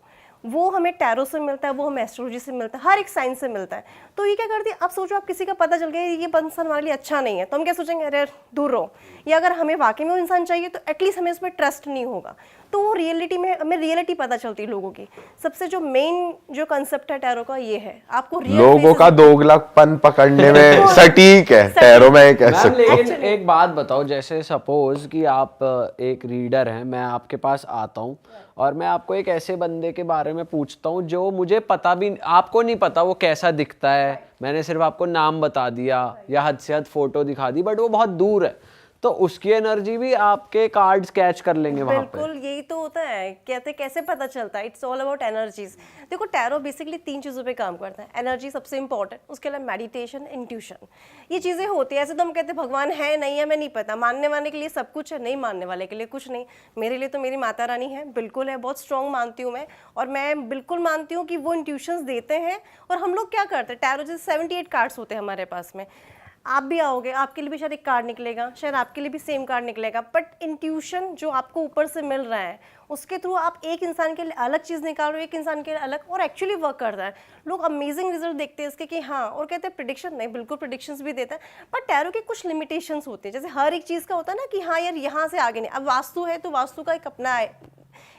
वो हमें टैरो से मिलता है, वो हमें एस्ट्रोलॉजी से मिलता है, हर एक साइंस से मिलता है। तो ये क्या करती है, अब सोचो आप किसी का पता चल गया ये इंसान हमारे लिए अच्छा नहीं है, तो हम क्या सोचेंगे, अरे दूर रहो। या अगर हमें वाकई में वो इंसान चाहिए तो एटलीस्ट हमें उसमें ट्रस्ट नहीं होगा। तो वो रियलिटी में हमें रियलिटी पता चलती है लोगों की। सबसे जो मेन जो कंसेप्ट है टैरो का ये है, आपको लोगों का दोगलापन पकड़ने में सटीक है टैरो, मैं कह मैम सकता हूँ। लेकिन एक बात बताओ, जैसे सपोज कि आप एक रीडर हैं, मैं आपके पास आता हूँ और मैं आपको एक ऐसे बंदे के बारे में पूछता हूँ जो मुझे पता भी, आपको नहीं पता वो कैसा दिखता है, मैंने सिर्फ आपको नाम बता दिया या हद से हद फोटो दिखा दी, बट वो बहुत दूर है, तो उसकी एनर्जी भी आपके कार्ड्स कैच कर लेंगे वहां पे। बिल्कुल यही तो होता है, कहते कैसे पता चलता है, इट्स ऑल अबाउट एनर्जीज। देखो टैरो बेसिकली 3 चीज़ों पे काम करता है, एनर्जी सबसे इंपॉर्टेंट, उसके अलावा मेडिटेशन, इंट्यूशन, ये चीज़ें होती है। ऐसे तो हम कहते हैं भगवान है नहीं है, मैं नहीं पता, मानने वाले के लिए सब कुछ है, नहीं मानने वाले के लिए कुछ नहीं। मेरे लिए तो मेरी माता रानी है, बिल्कुल है, बहुत स्ट्रॉन्ग मानती हूँ मैं, और मैं बिल्कुल मानती हूँ कि वो इंट्यूशंस देते हैं। और हम लोग क्या करते हैं, टैरो जैसे 78 कार्ड्स होते हैं हमारे पास में, आप भी आओगे, आपके लिए भी शायद एक कार्ड निकलेगा, शायद आपके लिए भी सेम कार्ड निकलेगा, बट इंट्यूशन जो आपको ऊपर से मिल रहा है उसके थ्रू आप एक इंसान के लिए अलग चीज़ निकाल रहे हो, एक इंसान के लिए अलग, और एक्चुअली वर्क कर रहा है। लोग अमेजिंग रिजल्ट देखते हैं इसके कि हाँ, और कहते हैं प्रिडिक्शन नहीं, बिल्कुल प्रिडिक्शंस भी देता है, बट टैरो की कुछ लिमिटेशंस होती है। जैसे हर एक चीज़ का होता है ना कि हाँ यार यहाँ से आगे नहीं, अब वास्तु है तो वास्तु का एक अपना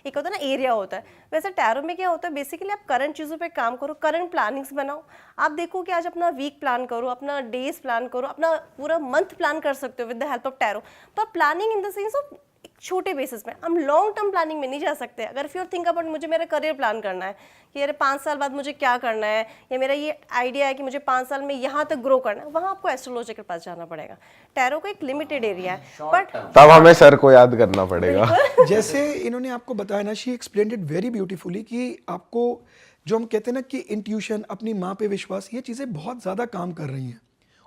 एक होता है ना एरिया होता है, वैसे टैरो में क्या होता है, बेसिकली आप करंट चीज़ों पे काम करो, करंट प्लानिंग्स बनाओ। आप देखो कि आज अपना वीक प्लान करो, अपना डेज प्लान करो, अपना पूरा मंथ प्लान कर सकते हो with the help of tarot. पर planning in the sense of छोटे बेसिस में, हम लॉन्ग टर्म प्लानिंग में नहीं जा सकते। अगर इफ यू थिंक अबाउट मुझे मेरा करियर प्लान करना है कि अरे 5 साल बाद मुझे क्या करना है, या मेरा ये आइडिया है कि मुझे 5 साल में यहाँ तक ग्रो करना है, वहाँ आपको एस्ट्रोलॉजी के पास जाना पड़ेगा। टैरो का एक लिमिटेड एरिया है, बट तब हमें सर को याद करना पड़ेगा। जैसे इन्होंने आपको बताया ना, she explained it very beautifully कि आपको जो हम कहते हैं ना कि इंट्यूशन, अपनी माँ पे विश्वास, ये चीज़ें बहुत ज़्यादा काम कर रही हैं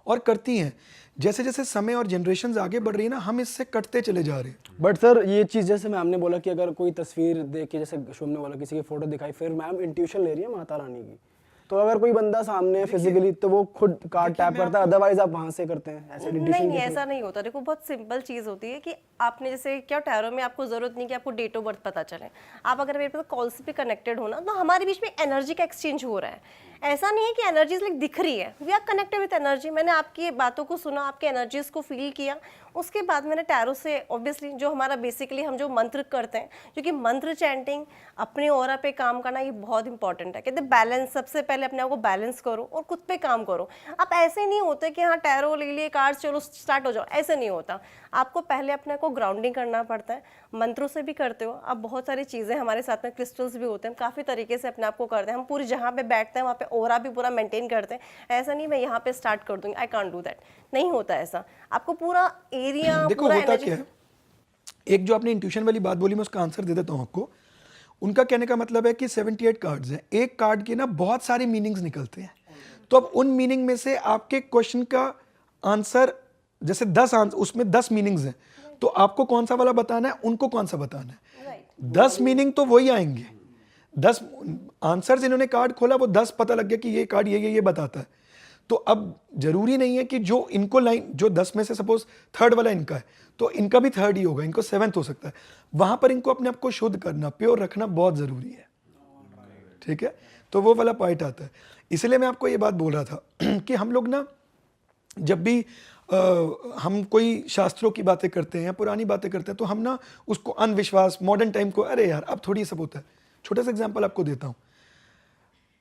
और करती हैं। जैसे जैसे समय और जनरेशन आगे बढ़ रही है ना, हम इससे कटते चले जा रहे हैं। बट सर ये चीज़ जैसे मैम ने बोला कि अगर कोई तस्वीर देख के, जैसे शुभ ने बोला किसी की फोटो दिखाई, फिर मैम इंट्यूशन ले रही है माता रानी की, तो अगर कोई बंदा सामने है फिजिकली तो वो खुद कार्ड टैप करता है, अदरवाइज आप वहां से करते हैं ऐसे इंट्यूशन? नहीं, ऐसा नहीं होता। देखो बहुत सिंपल चीज़ होती है कि आपने जैसे क्या टैरो में आपको ज़रूरत नहीं कि आपको डेट ऑफ बर्थ पता चले। आप अगर मेरे पास कॉल पे कनेक्टेड हो ना, तो हमारे बीच में एनर्जी का एक्सचेंज हो रहा है। ऐसा नहीं है कि एनर्जीज लाइक दिख रही है, we are connected with energy. मैंने आपकी बातों को सुना, आपके एनर्जीज को फील किया, उसके बाद मैंने टैरो से ऑब्वियसली जो हमारा बेसिकली हम जो मंत्र करते हैं, क्योंकि मंत्र चैंटिंग, अपने ऑरा पे काम करना, ये बहुत इंपॉर्टेंट है। कहते हैं बैलेंस, सबसे पहले अपने आप को बैलेंस करो और खुद पे काम करो। आप ऐसे नहीं होते कि हाँ टैरो ले लिए कार्ड्स, चलो स्टार्ट हो जाओ, ऐसे नहीं होता। आपको पहले अपने को ग्राउंडिंग करना पड़ता है, मंत्रों से भी करते हो आप, बहुत सारी चीज़ें हमारे साथ में क्रिस्टल्स भी होते हैं, काफ़ी तरीके से अपने आप को करते हैं। हम पूरी जहाँ पे बैठते हैं वहाँ पे ऑरा भी पूरा मेंटेन करते हैं। ऐसा नहीं मैं यहाँ पे स्टार्ट कर दूँगी, आई कांट डू दैट, नहीं होता ऐसा। आपको पूरा एरिया, देखो पूरा होता एनर्जी। क्या है, एक जो आपने इंट्यूशन वाली बात बोली, मैं उसका आंसर दे देता हूँ आपको। उनका कहने का मतलब है कि 78 कार्ड्स हैं, एक कार्ड के ना बहुत सारे मीनिंग्स निकलते हैं। तो अब उन मीनिंग में से आपके क्वेश्चन का आंसर, जैसे 10 आंसर, उसमें 10 मीनिंग्स हैं, तो आपको कौन सा वाला बताना है, उनको कौन सा बताना है। 10 मीनिंग तो वही आएंगे, 10 आंसर्स इन्होंने कार्ड खोला, वो 10 पता लग गया कि ये कार्ड ये बताता है। तो अब जरूरी नहीं है कि जो इनको लाइन, जो 10 में से सपोज थर्ड वाला इनका है, तो इनका भी थर्ड ही होगा, इनको 7th हो सकता है। वहां पर इनको अपने आप को शुद्ध करना, प्योर रखना बहुत जरूरी है, ठीक है। तो वो वाला पॉइंट आता है। इसलिए मैं आपको ये बात बोल रहा था कि हम लोग ना जब भी हम कोई शास्त्रों की बातें करते हैं या पुरानी बातें करते हैं, तो हम ना उसको अंधविश्वास, मॉडर्न टाइम को, अरे यार अब थोड़ी सब होता है। छोटा सा एग्जांपल आपको देता हूँ,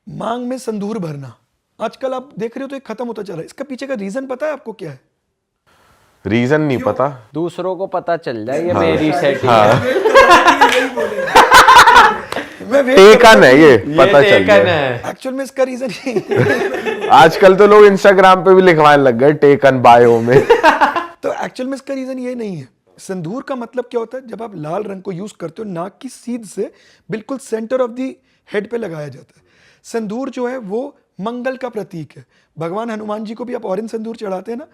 मांग में संदूर भरना, आजकल आप देख रहे हो तो एक खत्म होता चला है। इसका पीछे का रीजन पता है आपको क्या है? रीजन नहीं पता, दूसरों को पता चल जाए ये मेरी सेटिंग टेकन है, ये पता चल गया। है। एक्चुअल में इसका रीजन ही आजकल तो लोग इंस्टाग्राम पे भी लिखवाने लग गए टेकन बायो में। तो एक्चुअल में इसका रीजन ये नहीं है। संदूर का मतलब क्या होता है, जब आप लाल रंग को यूज करते हो, नाक की सीध से बिल्कुल सेंटर ऑफ दी हेड पे लगाया जाता है। संदूर जो है वो मंगल का प्रतीक है। भगवान हनुमान जी को भी आप ऑरेंज संदूर चढ़ाते हैं ना,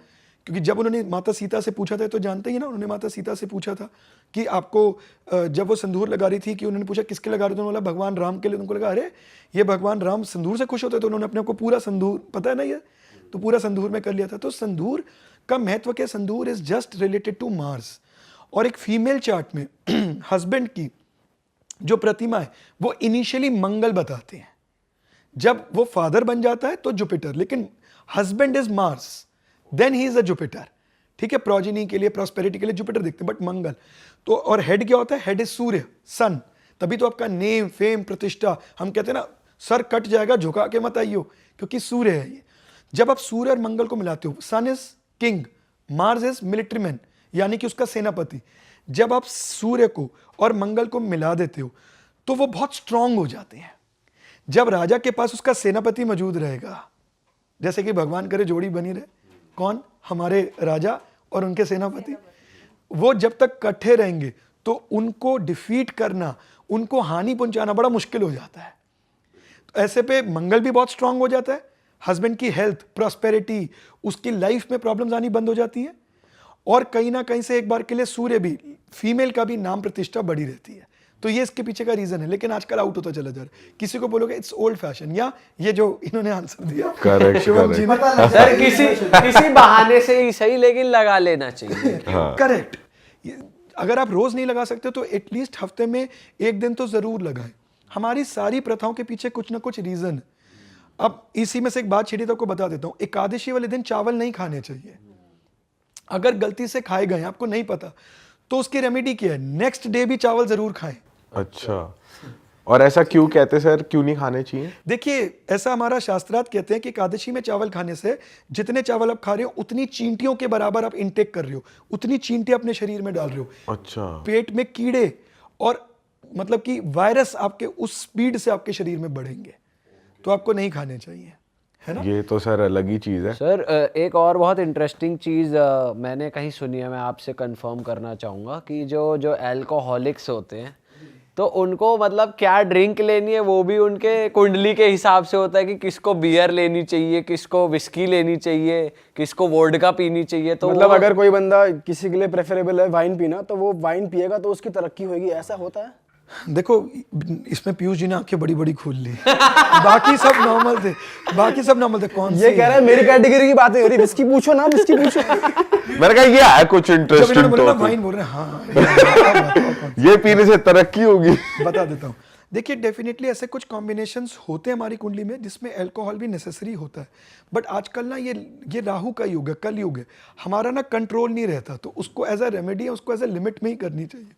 क्योंकि जब उन्होंने माता सीता से पूछा था, तो जानते ही ना, उन्होंने माता सीता से पूछा था कि आपको, जब वो संदूर लगा रही थी, कि उन्होंने पूछा किसके लगा रहे थे, उन्होंने बोला भगवान राम के लिए। उनको लगा अरे ये भगवान राम संदूर से खुश होते, तो उन्होंने अपने को पूरा संदूर, पता है ना ये, तो पूरा संदूर में कर लिया था। तो संदूर का महत्व क्या? Sindoor is just related to Mars. और एक फीमेल चार्ट में हस्बैंड की जो प्रतिमा है वो इनिशियली मंगल बताते हैं, जब वो फादर बन जाता है तो जुपिटर, लेकिन husband is Mars, then he is a Jupiter. ठीक है, प्रोजिनी के लिए, प्रॉस्पेरिटी के लिए जुपिटर देखते हैं, बट मंगल तो, और हेड क्या होता है? हेड इज सूर्य, सन। तभी तो आपका नेम, फेम, प्रतिष्ठा, हम कहते हैं ना सर कट जाएगा झुका के मत आइयो, क्योंकि सूर्य है ये। जब आप सूर्य और मंगल को मिलाते हो, sun is king, Mars is military man, यानी कि उसका सेनापति। जब आप सूर्य को और मंगल को मिला देते हो तो वो बहुत स्ट्रांग हो जाते हैं। जब राजा के पास उसका सेनापति मौजूद रहेगा, जैसे कि भगवान करे जोड़ी बनी रहे, कौन? हमारे राजा और उनके सेनापति, वो जब तक इकट्ठे रहेंगे तो उनको डिफीट करना, उनको हानि पहुंचाना बड़ा मुश्किल हो जाता है। तो ऐसे पे मंगल भी बहुत स्ट्रांग हो जाता है, हस्बैंड की हेल्थ, प्रॉस्पेरिटी, उसकी लाइफ में प्रॉब्लम्स आनी बंद हो जाती है, और कहीं ना कहीं से एक बार के लिए सूर्य भी, फीमेल का भी नाम प्रतिष्ठा बढ़ी रहती है। तो ये इसके पीछे का रीजन है, लेकिन आजकल आउट होता चला जा रहा है। किसी को बोलोगे इट्स ओल्ड फैशन, या ये जो इन्होंने आंसर दिया Correct, शुभम जी ने, सर किसी बहाने से ही सही, लेकिन लगा लेना चाहिए। करेक्ट। अगर आप रोज नहीं लगा सकते तो एटलीस्ट हफ्ते में एक दिन तो जरूर लगाएं। हमारी सारी प्रथाओं के पीछे कुछ ना कुछ रीजन है। अब इसी में से एक बात छिड़ी तो आपको बता देता हूं, एकादशी वाले दिन चावल नहीं खाने चाहिए। अगर गलती से खाए गए, आपको नहीं पता, तो उसकी रेमेडी क्या है? नेक्स्ट डे भी चावल जरूर खाएं। अच्छा, और ऐसा क्यों कहते हैं सर, क्यों नहीं खाने चाहिए? देखिए, ऐसा हमारा शास्त्रार्थ कहते हैं कि एकादशी में चावल खाने से जितने चावल आप खा रहे हो उतनी चींटियों के बराबर आप इंटेक कर रहे हो, उतनी चींटियां अपने शरीर में डाल रहे हो। अच्छा, पेट में कीड़े और मतलब कि वायरस आपके उस स्पीड से आपके शरीर में बढ़ेंगे, तो आपको नहीं खाने चाहिए, है ना? ये तो सर अलग ही चीज है। सर एक और बहुत इंटरेस्टिंग चीज़ मैंने कहीं सुनी है, मैं आपसे कंफर्म करना चाहूँगा कि जो एल्कोहलिक्स होते हैं तो उनको मतलब क्या ड्रिंक लेनी है वो भी उनके कुंडली के हिसाब से होता है, कि किसको बियर लेनी चाहिए, किसको विस्की लेनी चाहिए, किसको वोडका पीनी चाहिए। तो मतलब अगर कोई बंदा, किसी के लिए प्रेफरेबल है वाइन पीना, तो वो वाइन पिएगा तो उसकी तरक्की होगी, ऐसा होता है? देखो, इसमें पीयूष जी ने आंखें बड़ी बड़ी खोल ली। बाकी सब नॉर्मल थे, बाकी सब नॉर्मल थे। कौन ये कह रहा है मेरी कैटेगरी की बातें हो रही, विस्की पूछो ना, विस्की पूछो। मैंने कहा ये है कुछ जब इन्होंने इंटरेस्टिंग बोला ना टॉपिक, वाइन, बोल रहे हैं हाँ, ये पीने से तरक्की होगी। बता देता हूँ। देखिए, डेफिनेटली ऐसे कुछ कॉम्बिनेशंस होते हैं हमारी कुंडली में जिसमें अल्कोहल भी नेसेसरी होता है, बट आजकल ना ये राहु का युग है, कल युग है, हमारा ना कंट्रोल नहीं रहता, तो उसको एज अ रेमेडी है, उसको एज अ लिमिट में ही करनी चाहिए।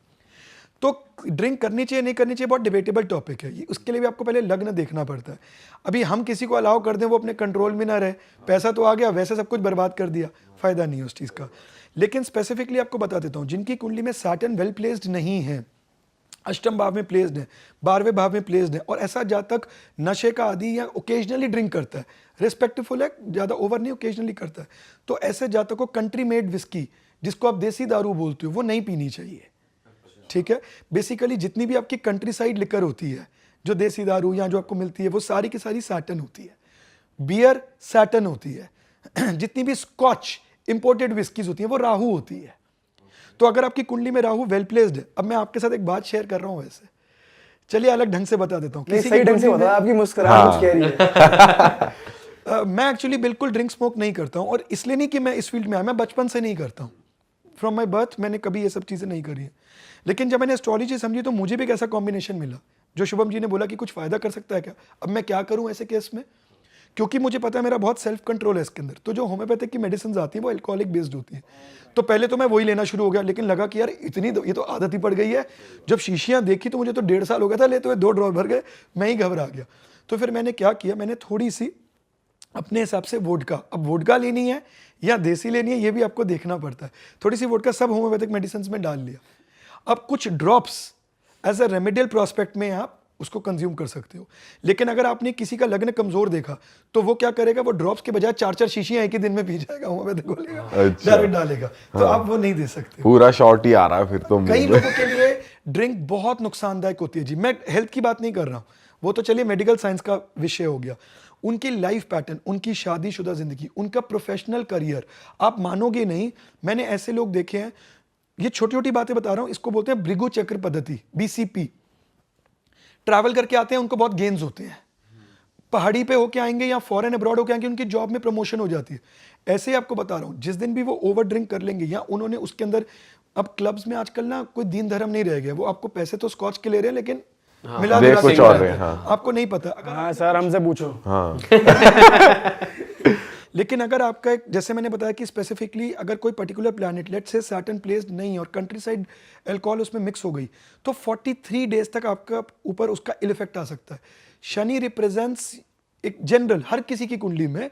तो ड्रिंक करनी चाहिए नहीं करनी चाहिए बहुत डिबेटेबल टॉपिक है ये, उसके लिए भी आपको पहले लग्न देखना पड़ता है। अभी हम किसी को अलाउ कर दें, वो अपने कंट्रोल में ना रहे, पैसा तो आ गया, वैसे सब कुछ बर्बाद कर दिया, फायदा नहीं है उस चीज़ का। लेकिन स्पेसिफिकली आपको बता देता हूँ, जिनकी कुंडली में सैटर्न वेल प्लेस्ड नहीं है, अष्टम भाव में प्लेस्ड है, 12वें भाव में प्लेस्ड है, और ऐसा जातक नशे का आदि या ओकेजनली ड्रिंक करता है, रिस्पेक्टफुल है, ज़्यादा ओवर नहीं, ओकेजनली करता है, तो ऐसे जातक को कंट्री मेड विस्की, जिसको आप देसी दारू बोलते हो, वो नहीं पीनी चाहिए। ठीक है, बेसिकली जितनी भी आपकी कंट्री साइड लिकर होती है, जो देसी दारू या जो आपको मिलती है, वो सारी की सारी सैटर्न होती है। बियर सैटर्न होती है। जितनी भी स्कॉच इंपोर्टेड विस्कीज होती हैं वो राहु होती है। तो अगर आपकी कुंडली में राहु वेल प्लेस्ड है, अब मैं आपके साथ एक बात शेयर कर रहा हूं, वैसे चलिए अलग ढंग से बता देता हूँ। नहीं, सही ढंग से बता, आपकी मुस्कुराहट कुछ कह रही है। मैं एक्चुअली बिल्कुल ड्रिंक स्मोक नहीं करता हूँ, और इसलिए नहीं कि मैं इस फील्ड में आया, मैं बचपन से नहीं करता हूँ, फ्रॉम माई बर्थ मैंने कभी ये सब चीज़ें नहीं करी है। लेकिन जब मैंने एस्ट्रोलॉजी समझी तो मुझे भी एक ऐसा कॉम्बिनेशन मिला जो शुभम जी ने बोला कि कुछ फ़ायदा कर सकता है क्या। अब मैं क्या करूँ ऐसे केस में, क्योंकि मुझे पता है मेरा बहुत सेल्फ कंट्रोल है इसके अंदर। तो जो होम्योपैथिक की मेडिसिन आती हैं वो अल्कोहलिक बेस्ड होती हैं, तो पहले तो मैं वही लेना शुरू हो गया, लेकिन लगा कि यार ये तो आदत ही पड़ गई है। जब शीशियाँ देखी तो मुझे तो 1.5 साल हो गया था लेते हुए, 2 ड्रॉर भर गए, मैं ही घबरा गया। तो फिर मैंने क्या किया, मैंने थोड़ी सी अपने हिसाब से वोडका, अब वोडका लेनी है या देसी लेनी है ये भी आपको देखना पड़ता है, थोड़ी सी वोडका सब होम्योपैथिक मेडिसिन में डाल लिया। अब कुछ drops as a remedial prospect में आप उसको कंज्यूम कर सकते हो। लेकिन अगर आपने किसी का लग्न कमजोर देखा तो वो क्या करेगा, वो ड्रॉप्स के बजाय 4-4 शीशियां एक ही दिन में पी जाएगा, होम्योपैथिक बोलेगा, डायरेक्ट डालेगा। तो आप वो नहीं दे सकते, पूरा शॉट ही आ रहा है फिर तो। कई लोगों के लिए ड्रिंक बहुत नुकसानदायक होती है जी। मैं हेल्थ की बात नहीं कर रहा हूँ, वो तो चलिए मेडिकल साइंस का विषय हो गया। उनकी लाइफ पैटर्न, उनकी शादीशुदा जिंदगी, उनका प्रोफेशनल करियर, आप मानोगे नहीं, मैंने ऐसे लोग देखे हैं, ये छोटी छोटी बातें बता रहा हूं, इसको बोलते हैं भृगु चक्र पद्धति, BCP। ट्रैवल करके आते हैं, उनको बहुत गेन्स होते हैं, पहाड़ी पे होके आएंगे या फॉरेन अब्रॉड होके आएंगे, उनकी जॉब में प्रमोशन हो जाती है। ऐसे ही आपको बता रहा हूं, जिस दिन भी वो ओवर ड्रिंक कर लेंगे या उन्होंने उसके अंदर, अब क्लब्स में आजकल ना कोई दीन धर्म नहीं रह गया, वो आपको पैसे तो स्कॉच के ले रहे हैं लेकिन मिला दे दिला कुछ के और मिलाते रहे, हैं। हाँ। आपको नहीं पता अगर हाँ सर, हमसे पूछो। हाँ लेकिन अगर आपका एक जैसे मैंने बताया कि स्पेसिफिकली अगर कोई पर्टिकुलर प्लैनेट लेट से सैटर्न प्लेस नहीं है और कंट्री साइड एल्कोहल उसमें मिक्स हो गई तो 43 डेज तक आपका ऊपर उसका इल इफेक्ट आ सकता है। शनि रिप्रेजेंट्स एक जनरल हर किसी की कुंडली में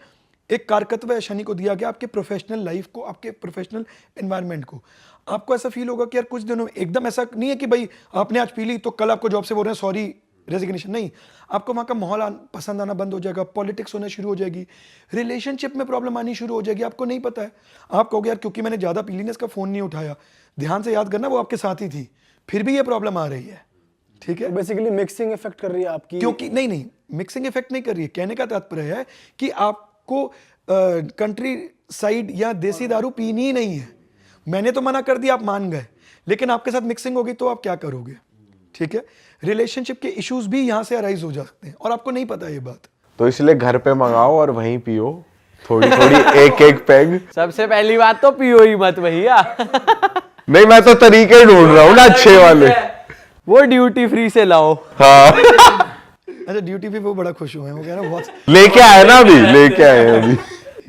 एक कारकत्व है शनि को दिया गया आपके प्रोफेशनल लाइफ को, आपके प्रोफेशनल एनवायरनमेंट को। आपको ऐसा फील होगा कि यार कुछ दिनों में एकदम ऐसा नहीं है कि भाई आपने आज पी ली तो कल आपको जॉब से बोल रहे हैं सॉरी रेजिग्नेशन, नहीं, आपको वहाँ का माहौल पसंद आना बंद हो जाएगा, पॉलिटिक्स होना शुरू हो जाएगी, रिलेशनशिप में प्रॉब्लम आनी शुरू हो जाएगी। आपको नहीं पता है, आप कहोगे यार क्योंकि मैंने ज़्यादा पी ली ना इसका फ़ोन नहीं उठाया, ध्यान से याद करना वो आपके साथ ही थी, फिर भी ये प्रॉब्लम आ रही है। ठीक है, बेसिकली मिक्सिंग इफेक्ट कर रही है आपकी। क्योंकि नहीं मिक्सिंग इफेक्ट नहीं कर रही है, कहने का तात्पर्य है कि आपको कंट्री साइड या देसी दारू पीनी ही नहीं है। मैंने तो मना कर दिया, आप मान गए, लेकिन आपके साथ मिक्सिंग होगी तो आप क्या करोगे? ठीक है, रिलेशनशिप के इश्यूज भी यहां से अराइज हो जाते हैं और आपको नहीं पता ये बात। तो इसलिए घर पे मंगाओ और वहीं पियो थोड़ी थोड़ी एक एक पैग। सबसे पहली बात तो पियो ही मत भैया। नहीं, मैं तो तरीके ढूंढ रहा हूँ ना अच्छे वाले। वो ड्यूटी फ्री से लाओ। हाँ अच्छा, ड्यूटी पे वो बड़ा खुश हुए हैं, वो कह रहे हैं बहुत लेके आए ना अभी, लेके आए अभी।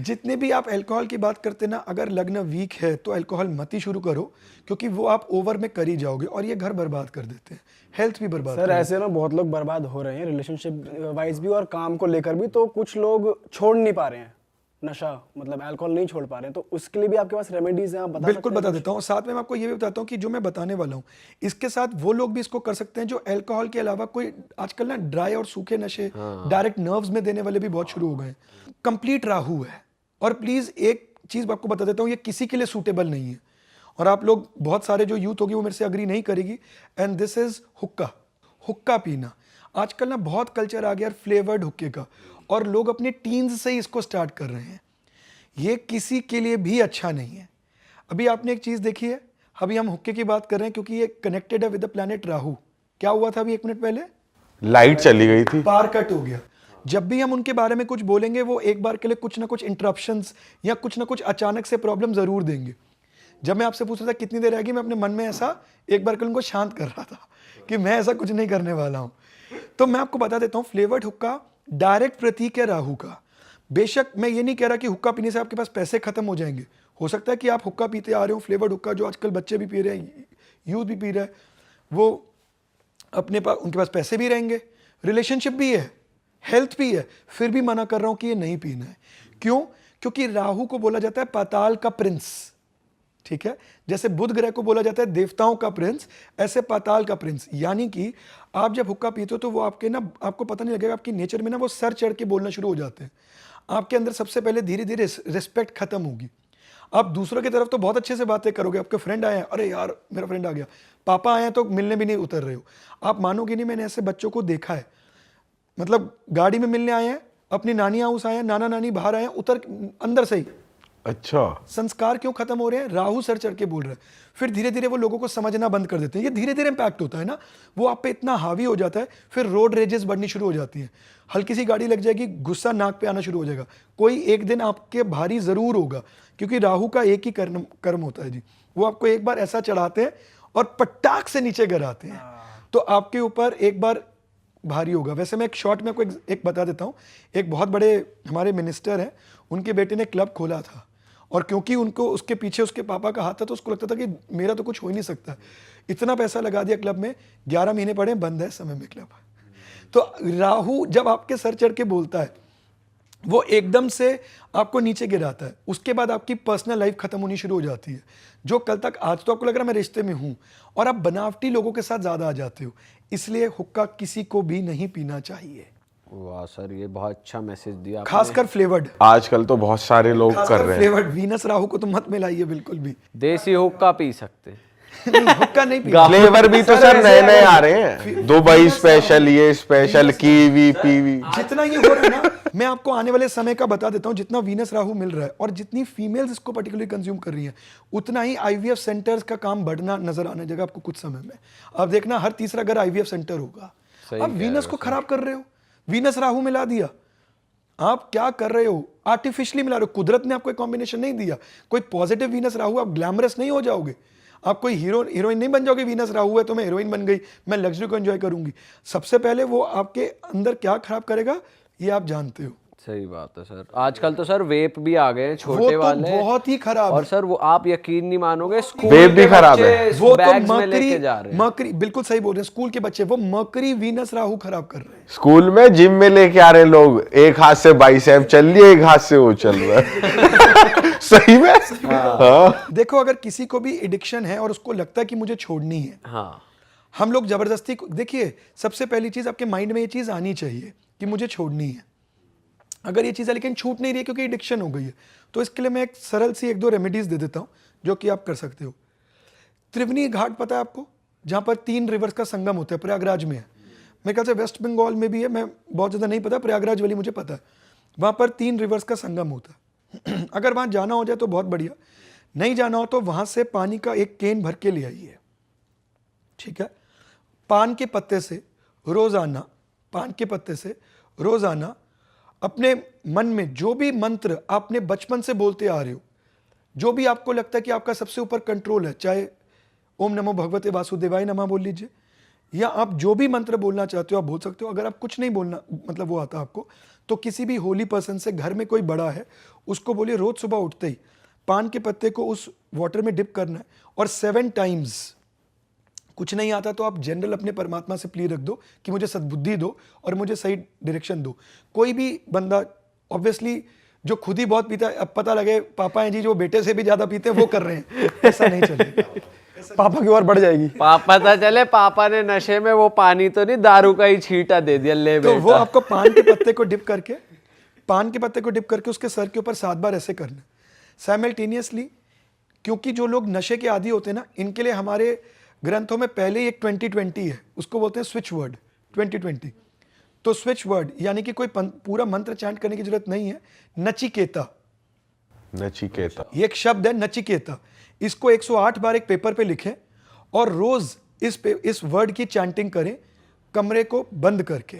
जितने भी आप अल्कोहल की बात करते ना, अगर लग्न वीक है तो अल्कोहल मत ही शुरू करो, क्योंकि वो आप ओवर में कर ही जाओगे और ये घर बर्बाद कर देते हैं, हेल्थ भी बर्बाद सर कर ऐसे ना बहुत लोग बर्बाद हो रहे हैं रिलेशनशिप वाइज भी और काम को लेकर भी। तो कुछ लोग छोड़ नहीं पा रहे हैं नशा, मतलब अल्कोहल नहीं छोड़ पा रहे हैं, तो उसके लिए भी आपके पास रेमेडीज हैं, आप बता बिल्कुल सकते हैं बता देता हूँ। साथ में मैं आपको ये भी बताता हूँ कि जो मैं बताने वाला हूँ इसके साथ वो लोग भी इसको कर सकते हैं जो अल्कोहल के अलावा कोई आजकल ना ड्राई और सूखे नशे डायरेक्ट नर्व्स में देने वाले भी बहुत शुरू हो गए हैं। कंप्लीट राहु है, और प्लीज एक चीज आपको बता देता हूँ, ये किसी के लिए सूटेबल नहीं है, और आप लोग बहुत सारे जो यूथ होगी वो मेरे से अग्री नहीं करेगी, एंड दिस इज हुक्का। हुक्का पीना आजकल ना बहुत कल्चर आ गया फ्लेवर्ड हुक्के का, और लोग अपने टीन्स से ही इसको स्टार्ट कर रहे हैं। ये किसी के लिए भी अच्छा नहीं है। अभी आपने एक चीज़ देखी है, अभी हम हुक्के की बात कर रहे हैं क्योंकि ये कनेक्टेड है विद द प्लैनेट राहु। क्या हुआ था अभी 1 मिनट पहले? लाइट चली गई थी, पावर कट हो गया। जब भी हम उनके बारे में कुछ बोलेंगे वो एक बार के लिए कुछ ना कुछ इंटरप्शंस या कुछ ना कुछ अचानक से प्रॉब्लम ज़रूर देंगे। जब मैं आपसे पूछ रहा था कितनी देर आएगी, मैं अपने मन में ऐसा एक बार के लिए उनको शांत कर रहा था कि मैं ऐसा कुछ नहीं करने वाला हूँ। तो मैं आपको बता देता हूँ, फ्लेवर्ड हुक्का डायरेक्ट प्रतीक है राहु का। बेशक मैं ये नहीं कह रहा कि हुक्का पीने से आपके पास पैसे खत्म हो जाएंगे, हो सकता है कि आप हुक्का पीते आ रहे हो, फ्लेवर्ड हुक्का जो आजकल बच्चे भी पी रहे हैं, यूथ भी पी रहा है, वो अपने पास उनके पास पैसे भी रहेंगे, रिलेशनशिप भी है, हेल्थ भी है, फिर भी मना कर रहा हूं कि ये नहीं पीना है। क्यों? क्योंकि राहु को बोला जाता है पाताल का प्रिंस। ठीक है, जैसे बुध ग्रह को बोला जाता है देवताओं का प्रिंस, ऐसे पाताल का प्रिंस। यानी कि आप जब हुक्का पीते हो तो वो आपके ना, आपको पता नहीं लगेगा, आपकी नेचर में ना वो सर चढ़ के बोलना शुरू हो जाते हैं। आपके अंदर सबसे पहले धीरे धीरे रिस्पेक्ट खत्म होगी। आप दूसरों की तरफ तो बहुत अच्छे से बातें करोगे, आपके फ्रेंड आए हैं, अरे यार मेरा फ्रेंड आ गया, पापा आए हैं तो मिलने भी नहीं उतर रहे हो। आप मानोगे नहीं, मैंने ऐसे बच्चों को देखा है, मतलब गाड़ी में मिलने आए हैं, अपनी नानी हाउस आए हैं, नाना नानी बाहर आए हैं, उतर अंदर से ही। अच्छा, संस्कार क्यों खत्म हो रहे हैं? राहु सर चढ़ के बोल रहा है। फिर धीरे धीरे वो लोगों को समझना बंद कर देते हैं। ये धीरे धीरे इंपैक्ट होता है ना, वो आप पे इतना हावी हो जाता है, फिर रोड रेजेस बढ़नी शुरू हो जाती हैं, हल्की सी गाड़ी लग जाएगी, गुस्सा नाक पे आना शुरू हो जाएगा। कोई एक दिन आपके भारी जरूर होगा, क्योंकि राहु का एक ही कर्म होता है जी, वो आपको एक बार ऐसा चढ़ाते हैं और पटाख से नीचे गिराते हैं, तो आपके ऊपर एक बार भारी होगा। वैसे मैं एक शॉर्ट में आपको एक बता देता हूँ। एक बहुत बड़े हमारे मिनिस्टर हैं, उनके बेटे ने क्लब खोला था, और क्योंकि उनको उसके पीछे उसके पापा का हाथ था तो उसको लगता था कि मेरा तो कुछ हो ही नहीं सकता, इतना पैसा लगा दिया क्लब में, 11 महीने पड़े, बंद है समय में क्लब। तो राहु जब आपके सर चढ़ के बोलता है, वो एकदम से आपको नीचे गिराता है, उसके बाद आपकी पर्सनल लाइफ खत्म होनी शुरू हो जाती है। जो कल तक, आज तो आपको लग रहा है मैं रिश्ते में हूं, और आप बनावटी लोगों के साथ ज्यादा आ जाते हो। इसलिए हुक्का किसी को भी नहीं पीना चाहिए, वाह सर, ये बहुत अच्छा मैसेज दिया आपने। खासकर फ्लेवर्ड। आजकल तो बहुत सारे लोग कर रहे हैं। फ्लेवर्ड वीनस राहु को तो मत मिलाइए बिल्कुल भी। देसी हुक्का पी सकते हैं। नहीं, हुक्का नहीं पीना। फ्लेवर भी तो सर नए नए आ रहे हैं, दुबई स्पेशल, ये स्पेशल, कीवी पीवी। जितना ये हो रहा है ना, मैं आपको आने वाले समय का बता देता हूं, जितना वीनस राहु मिल रहा है और जितनी फीमेल्स इसको पर्टिकुलरली कंज्यूम कर रही हैं, उतना ही आईवीएफ सेंटर्स का काम बढ़ना नजर आने लगेगा आपको कुछ समय में। अब देखना हर तीसरा घर आईवीएफ सेंटर होगा। अब वीनस को खराब कर रहे हो, वीनस राहु मिला दिया, आप क्या कर रहे हो? आर्टिफिशियली मिला रहे हो। कुदरत ने आपको एक कॉम्बिनेशन नहीं दिया, कोई पॉजिटिव वीनस राहु, आप ग्लैमरस नहीं हो जाओगे। आप कोई हीरोइन नहीं बन जाओगे, वीनस राहु है तो मैं हीरोइन बन गई, मैं लग्जरी को एंजॉय करूंगी। सबसे पहले वो आपके अंदर क्या खराब करेगा ये आप जानते हो। सही बात है सर। आजकल तो सर वेप भी आ गए हैं वो छोटे तो वाले, बहुत ही खराब और है। सर वो आप यकीन नहीं मानोगे, स्कूल वेप भी के खराब बच्चे है। वो तो बैग्स में लेके जा रहे हैं। मर्करी, बिल्कुल सही बोल रहे हैं, स्कूल के बच्चे वो मर्करी वीनस राहु खराब कर रहे हैं। स्कूल में जिम में लेके आ रहे लोग, एक हाथ से बाइसेप चल रही है, एक हाथ से वो चल रहा है। सही में। हाँ। देखो अगर किसी को भी एडिक्शन है और उसको लगता है कि मुझे छोड़नी है, हाँ हम लोग जबरदस्ती देखिए, सबसे पहली चीज आपके माइंड में ये चीज आनी चाहिए कि मुझे छोड़नी है। अगर ये चीज़ है लेकिन छूट नहीं रही है क्योंकि एडिक्शन हो गई है, तो इसके लिए मैं एक सरल सी 1-2 रेमेडीज दे देता हूँ जो कि आप कर सकते हो। त्रिवेणी घाट पता है आपको, जहाँ पर 3 रिवर्स का संगम होता है, प्रयागराज में है। मेरे ख्याल से वेस्ट बंगाल में भी है, मैं बहुत ज़्यादा नहीं पता, प्रयागराज वाली मुझे पता है। वहाँ पर 3 रिवर्स का संगम होता है। अगर वहाँ जाना हो जाए तो बहुत बढ़िया, नहीं जाना हो तो वहाँ से पानी का एक केन भर के ले आइए, ठीक है। पान के पत्ते से रोज़ाना, पान के पत्ते से रोज़ाना अपने मन में जो भी मंत्र आपने बचपन से बोलते आ रहे हो, जो भी आपको लगता है कि आपका सबसे ऊपर कंट्रोल है, चाहे ओम नमो भगवते वासुदेवाय नमः बोल लीजिए, या आप जो भी मंत्र बोलना चाहते हो आप बोल सकते हो। अगर आप कुछ नहीं बोलना मतलब वो आता आपको, तो किसी भी होली पर्सन से, घर में कोई बड़ा है उसको बोलिए रोज सुबह उठते ही पान के पत्ते को उस वाटर में डिप करना है और 7 टाइम्स। कुछ नहीं आता तो आप जनरल अपने परमात्मा से प्ली रख दो कि मुझे सद्बुद्धि दो और मुझे सही डायरेक्शन दो। कोई भी बंदा ऑब्वियसली जो खुद ही बहुत पीता है, अब पता लगे पापा हैं जी जो बेटे से भी ज्यादा पीते हैं वो कर रहे हैं, ऐसा नहीं चलेगा। पापा की ओर बढ़ जाएगी। पता चले पापा ने नशे में वो पानी तो नहीं, दारू का ही छींटा दे दिया, ले तो वो बेटा। आपको पान के पत्ते को डिप करके, पान के पत्ते को डिप करके उसके सर के ऊपर 7 बार ऐसे करना साइमल्टेनियसली। क्योंकि जो लोग नशे के आदी होते हैं ना, इनके लिए हमारे ग्रंथों में पहले ही एक 2020 है, उसको बोलते हैं स्विच वर्ड 2020। तो स्विच वर्ड यानी कि कोई पूरा मंत्र चैंट करने की जरूरत नहीं है। नचिकेता, नचिकेता, ये एक शब्द है नचिकेता, इसको 108 बार एक पेपर पे लिखें और रोज इस वर्ड की चैंटिंग करें, कमरे को बंद करके।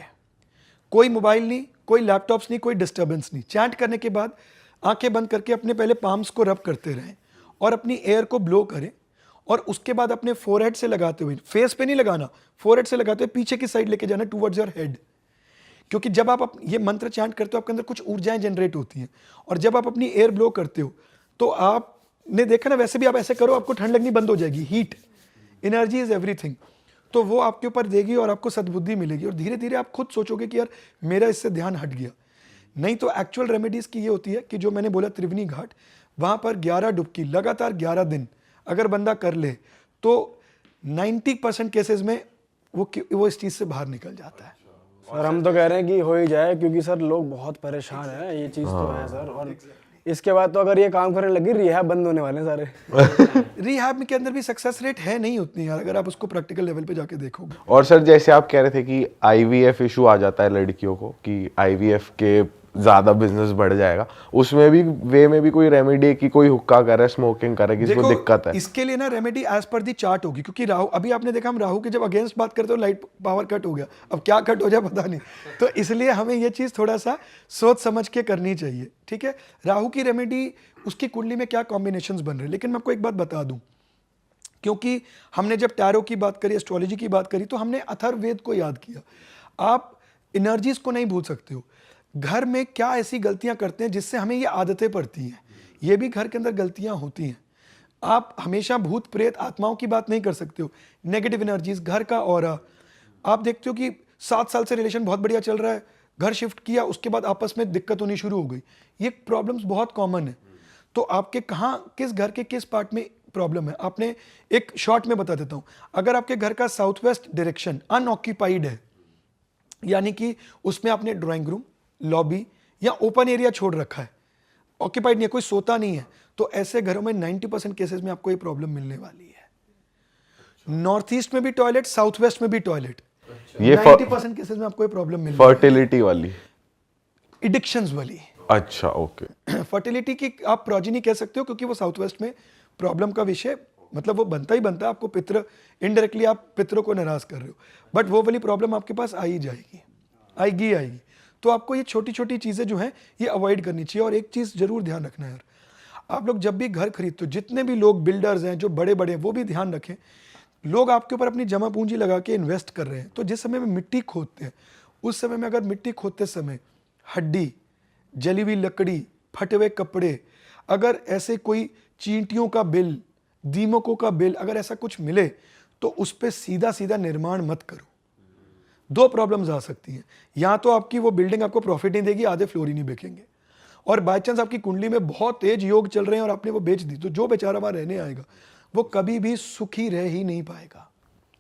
कोई मोबाइल नहीं, कोई लैपटॉप्स नहीं, कोई डिस्टर्बेंस नहीं। चैंट करने के बाद आंखें बंद करके अपने पहले पाम्स को रब करते रहें और अपनी एयर को ब्लो करें, और उसके बाद अपने फोरहेड से लगाते हुए, फेस पे नहीं लगाना, फोरहेड से लगाते हुए पीछे की साइड लेके जाना टुवर्ड्स योर हेड। क्योंकि जब आप ये मंत्र चैंट करते हो आपके अंदर कुछ ऊर्जाएं जनरेट होती हैं, और जब आप अपनी एयर ब्लो करते हो तो आपने देखा ना, वैसे भी आप ऐसे करो आपको ठंड लगनी बंद हो जाएगी। Heat, energy is everything. तो वो आपके ऊपर देगी और आपको सद्बुद्धि मिलेगी, और धीरे धीरे आप खुद सोचोगे कि यार मेरा इससे ध्यान हट गया। नहीं तो एक्चुअल रेमेडीज की ये होती है कि जो मैंने बोला त्रिवेणी घाट, वहाँ पर 11 डुबकी लगातार 11 दिन अगर बंदा कर ले तो 90% केसेस में वो इस चीज़ से बाहर निकल जाता है। सर हम तो कह रहे हैं कि हो ही जाए, क्योंकि सर लोग बहुत परेशान हैं, ये चीज़ तो है सर। और इसके बाद तो अगर ये काम करने लगी, रिहैब बंद होने वाले हैं सारे। रिहैब के अंदर भी सक्सेस रेट है नहीं उतनी यार, अगर आप उसको प्रैक्टिकल लेवल पे जाके देखोगे। और सर जैसे आप कह रहे थे कि आईवीएफ इशू आ जाता है लड़कियों को, कि आईवीएफ के ज्यादा बिजनेस बढ़ जाएगा, उसमें भी वे में भी कोई रेमेडी कि कोई हुक्का करे, स्मोकिंग करे, किसी को दिक्कत है? इसके लिए ना remedy as per the chart होगी, क्योंकि राहु, अभी आपने देखा हम राहु के जब अगेंस्ट बात करते हो लाइट पावर कट हो गया, अब क्या कट हो जाए पता नहीं। तो इसलिए हमें ये चीज़ थोड़ा सा सोच समझ के करनी चाहिए, ठीक है। राहु की रेमेडी, उसकी कुंडली में क्या कॉम्बिनेशंस बन रहे हैं। लेकिन मैं आपको एक बात बता दूं, क्योंकि हमने जब टैरो की बात करी, एस्ट्रोलॉजी की बात करी, तो हमने अथर्ववेद को याद किया। आप एनर्जीज को नहीं भूल सकते हो। घर में क्या ऐसी गलतियां करते हैं जिससे हमें ये आदतें पड़ती हैं, ये भी घर के अंदर गलतियां होती हैं। आप हमेशा भूत प्रेत आत्माओं की बात नहीं कर सकते हो। नेगेटिव एनर्जीज, घर का ऑरा, आप देखते हो कि 7 साल से रिलेशन बहुत बढ़िया चल रहा है, घर शिफ्ट किया, उसके बाद आपस में दिक्कत होनी शुरू हो गई। ये प्रॉब्लम्स बहुत कॉमन है। तो आपके कहाँ, किस घर के किस पार्ट में प्रॉब्लम है, आपने एक शॉर्ट में बता देता हूँ। अगर आपके घर का साउथ वेस्ट डायरेक्शन अनऑक्यूपाइड है, यानी कि उसमें आपने ड्राइंग रूम, लॉबी या ओपन एरिया छोड़ रखा है, ऑक्यूपाइड नहीं है, कोई सोता नहीं है, तो ऐसे घरों में 90% केसेस में आपको ये प्रॉब्लम मिलने वाली है। नॉर्थ ईस्ट में भी टॉयलेट, साउथ वेस्ट में भी टॉयलेट, ये 90% केसेस में आपको ये प्रॉब्लम मिलने, फर्टिलिटी वाली, एडिक्शंस वाली। अच्छा ओके। फर्टिलिटी की आप प्रोजेनी कह सकते हो, क्योंकि वो साउथ वेस्ट में प्रॉब्लम का विषय, मतलब वो बनता ही बनता है। आपको पितृ, इनडायरेक्टली आप पितरों को नाराज कर रहे हो, बट वो वाली प्रॉब्लम आपके पास आ ही जाएगी, आएगी। तो आपको ये छोटी छोटी चीज़ें जो हैं ये अवॉइड करनी चाहिए। और एक चीज़ जरूर ध्यान रखना है यार, आप लोग जब भी घर खरीदते हो, जितने भी लोग बिल्डर्स हैं जो बड़े बड़े हैं, वो भी ध्यान रखें, लोग आपके ऊपर अपनी जमा पूंजी लगा के इन्वेस्ट कर रहे हैं, तो जिस समय में मिट्टी खोदते हैं, उस समय में अगर मिट्टी खोदते समय हड्डी, जली हुई लकड़ी, फटे हुए कपड़े, अगर ऐसे कोई चींटियों का बिल, दीमकों का बिल, अगर ऐसा कुछ मिले तो उस पर सीधा सीधा निर्माण मत करो। दो प्रॉब्लम्स आ सकती हैं, या तो आपकी वो बिल्डिंग आपको प्रॉफिट नहीं देगी, आधे फ्लोर ही नहीं बिकेंगे, और बाई चांस आपकी कुंडली में बहुत तेज योग चल रहे हैं और आपने वो बेच दी, तो जो बेचारा वहां रहने आएगा वो कभी भी सुखी रह ही नहीं पाएगा।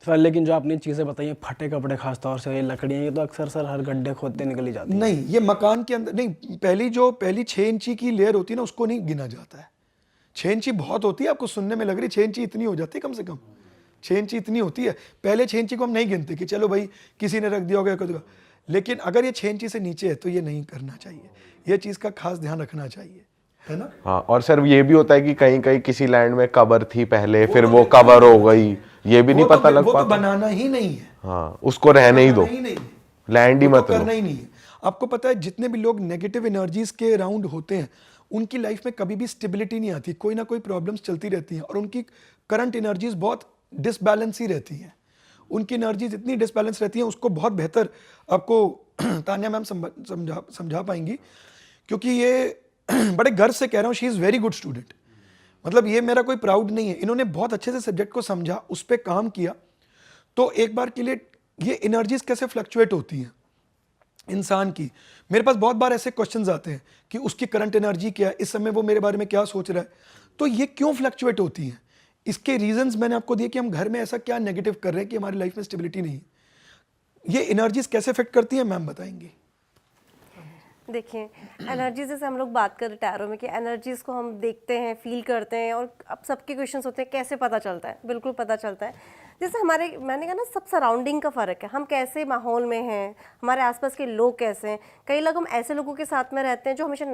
सर लेकिन जो आपने चीज़ें बताई हैं, फटे कपड़े खासतौर से, ये लकड़ियाँ, ये तो अक्सर सर हर गड्ढे खोदते निकली जाती हैं। नहीं, ये मकान के अंदर नहीं, पहली 6 इंची की लेयर होती है ना, उसको नहीं गिना जाता है। 6 इंची बहुत होती है, आपको सुनने में लग रही 6 इंची इतनी हो जाती है, कम से कम 6 इंची इतनी होती है। पहले 6 इंची को हम नहीं गिनते कि चलो भाई किसी ने रख दिया होगा, लेकिन अगर ये 6 इंची से नीचे है तो ये नहीं करना चाहिए, ये चीज़ का खास ध्यान रखना चाहिए, है ना। हाँ, और सर ये भी होता है कि कहीं कहीं किसी लैंड में कबर थी पहले, फिर वो कवर हो गई, ये भी नहीं पता लग वो तो पाता। बनाना ही नहीं है, हाँ, उसको रहने ही दो, नहीं है, लैंड ही वो मत तो लो। करना ही नहीं है। आपको पता है जितने भी लोग नेगेटिव एनर्जीज के अराउंड होते हैं, उनकी लाइफ में कभी भी स्टेबिलिटी नहीं आती, कोई ना कोई प्रॉब्लम्स चलती रहती हैं, और उनकी करंट एनर्जीज बहुत डिसबैलेंस ही रहती हैं। उनकी एनर्जीज इतनी डिसबैलेंस रहती हैं, उसको बहुत बेहतर आपको तान्या मैम समझा पाएंगी, क्योंकि ये बड़े गर्व से कह रहा हूँ, she is very good student. मतलब ये मेरा कोई प्राउड नहीं है, इन्होंने बहुत अच्छे से सब्जेक्ट को समझा, उस पर काम किया, तो एक बार के लिए ये एनर्जीज कैसे फ्लक्चुएट होती हैं इंसान की। मेरे पास बहुत बार ऐसे क्वेश्चंस आते हैं कि उसकी करंट एनर्जी क्या है, इस समय वो मेरे बारे में क्या सोच रहा है, तो ये क्यों फ्लक्चुएट होती हैं, इसके रीजंस मैंने आपको दिए कि हम घर में ऐसा क्या नेगेटिव कर रहे हैं कि हमारी लाइफ में स्टेबिलिटी नहीं है। ये एनर्जीज कैसे इफेक्ट करती हैं मैम बताएंगी। देखिए, एनर्जी जैसे हम लोग बात कर रहे टैरो में कि एनर्जीज को हम देखते हैं, फील करते हैं, और अब सबके क्वेश्चंस होते हैं कैसे पता चलता है। बिल्कुल पता चलता है, जैसे हमारे, मैंने कहा ना, सब सराउंडिंग का फ़र्क है, हम कैसे माहौल में हैं, हमारे आसपास के लोग कैसे हैं। कई लोग, हम ऐसे लोगों के साथ में रहते हैं जो हमेशा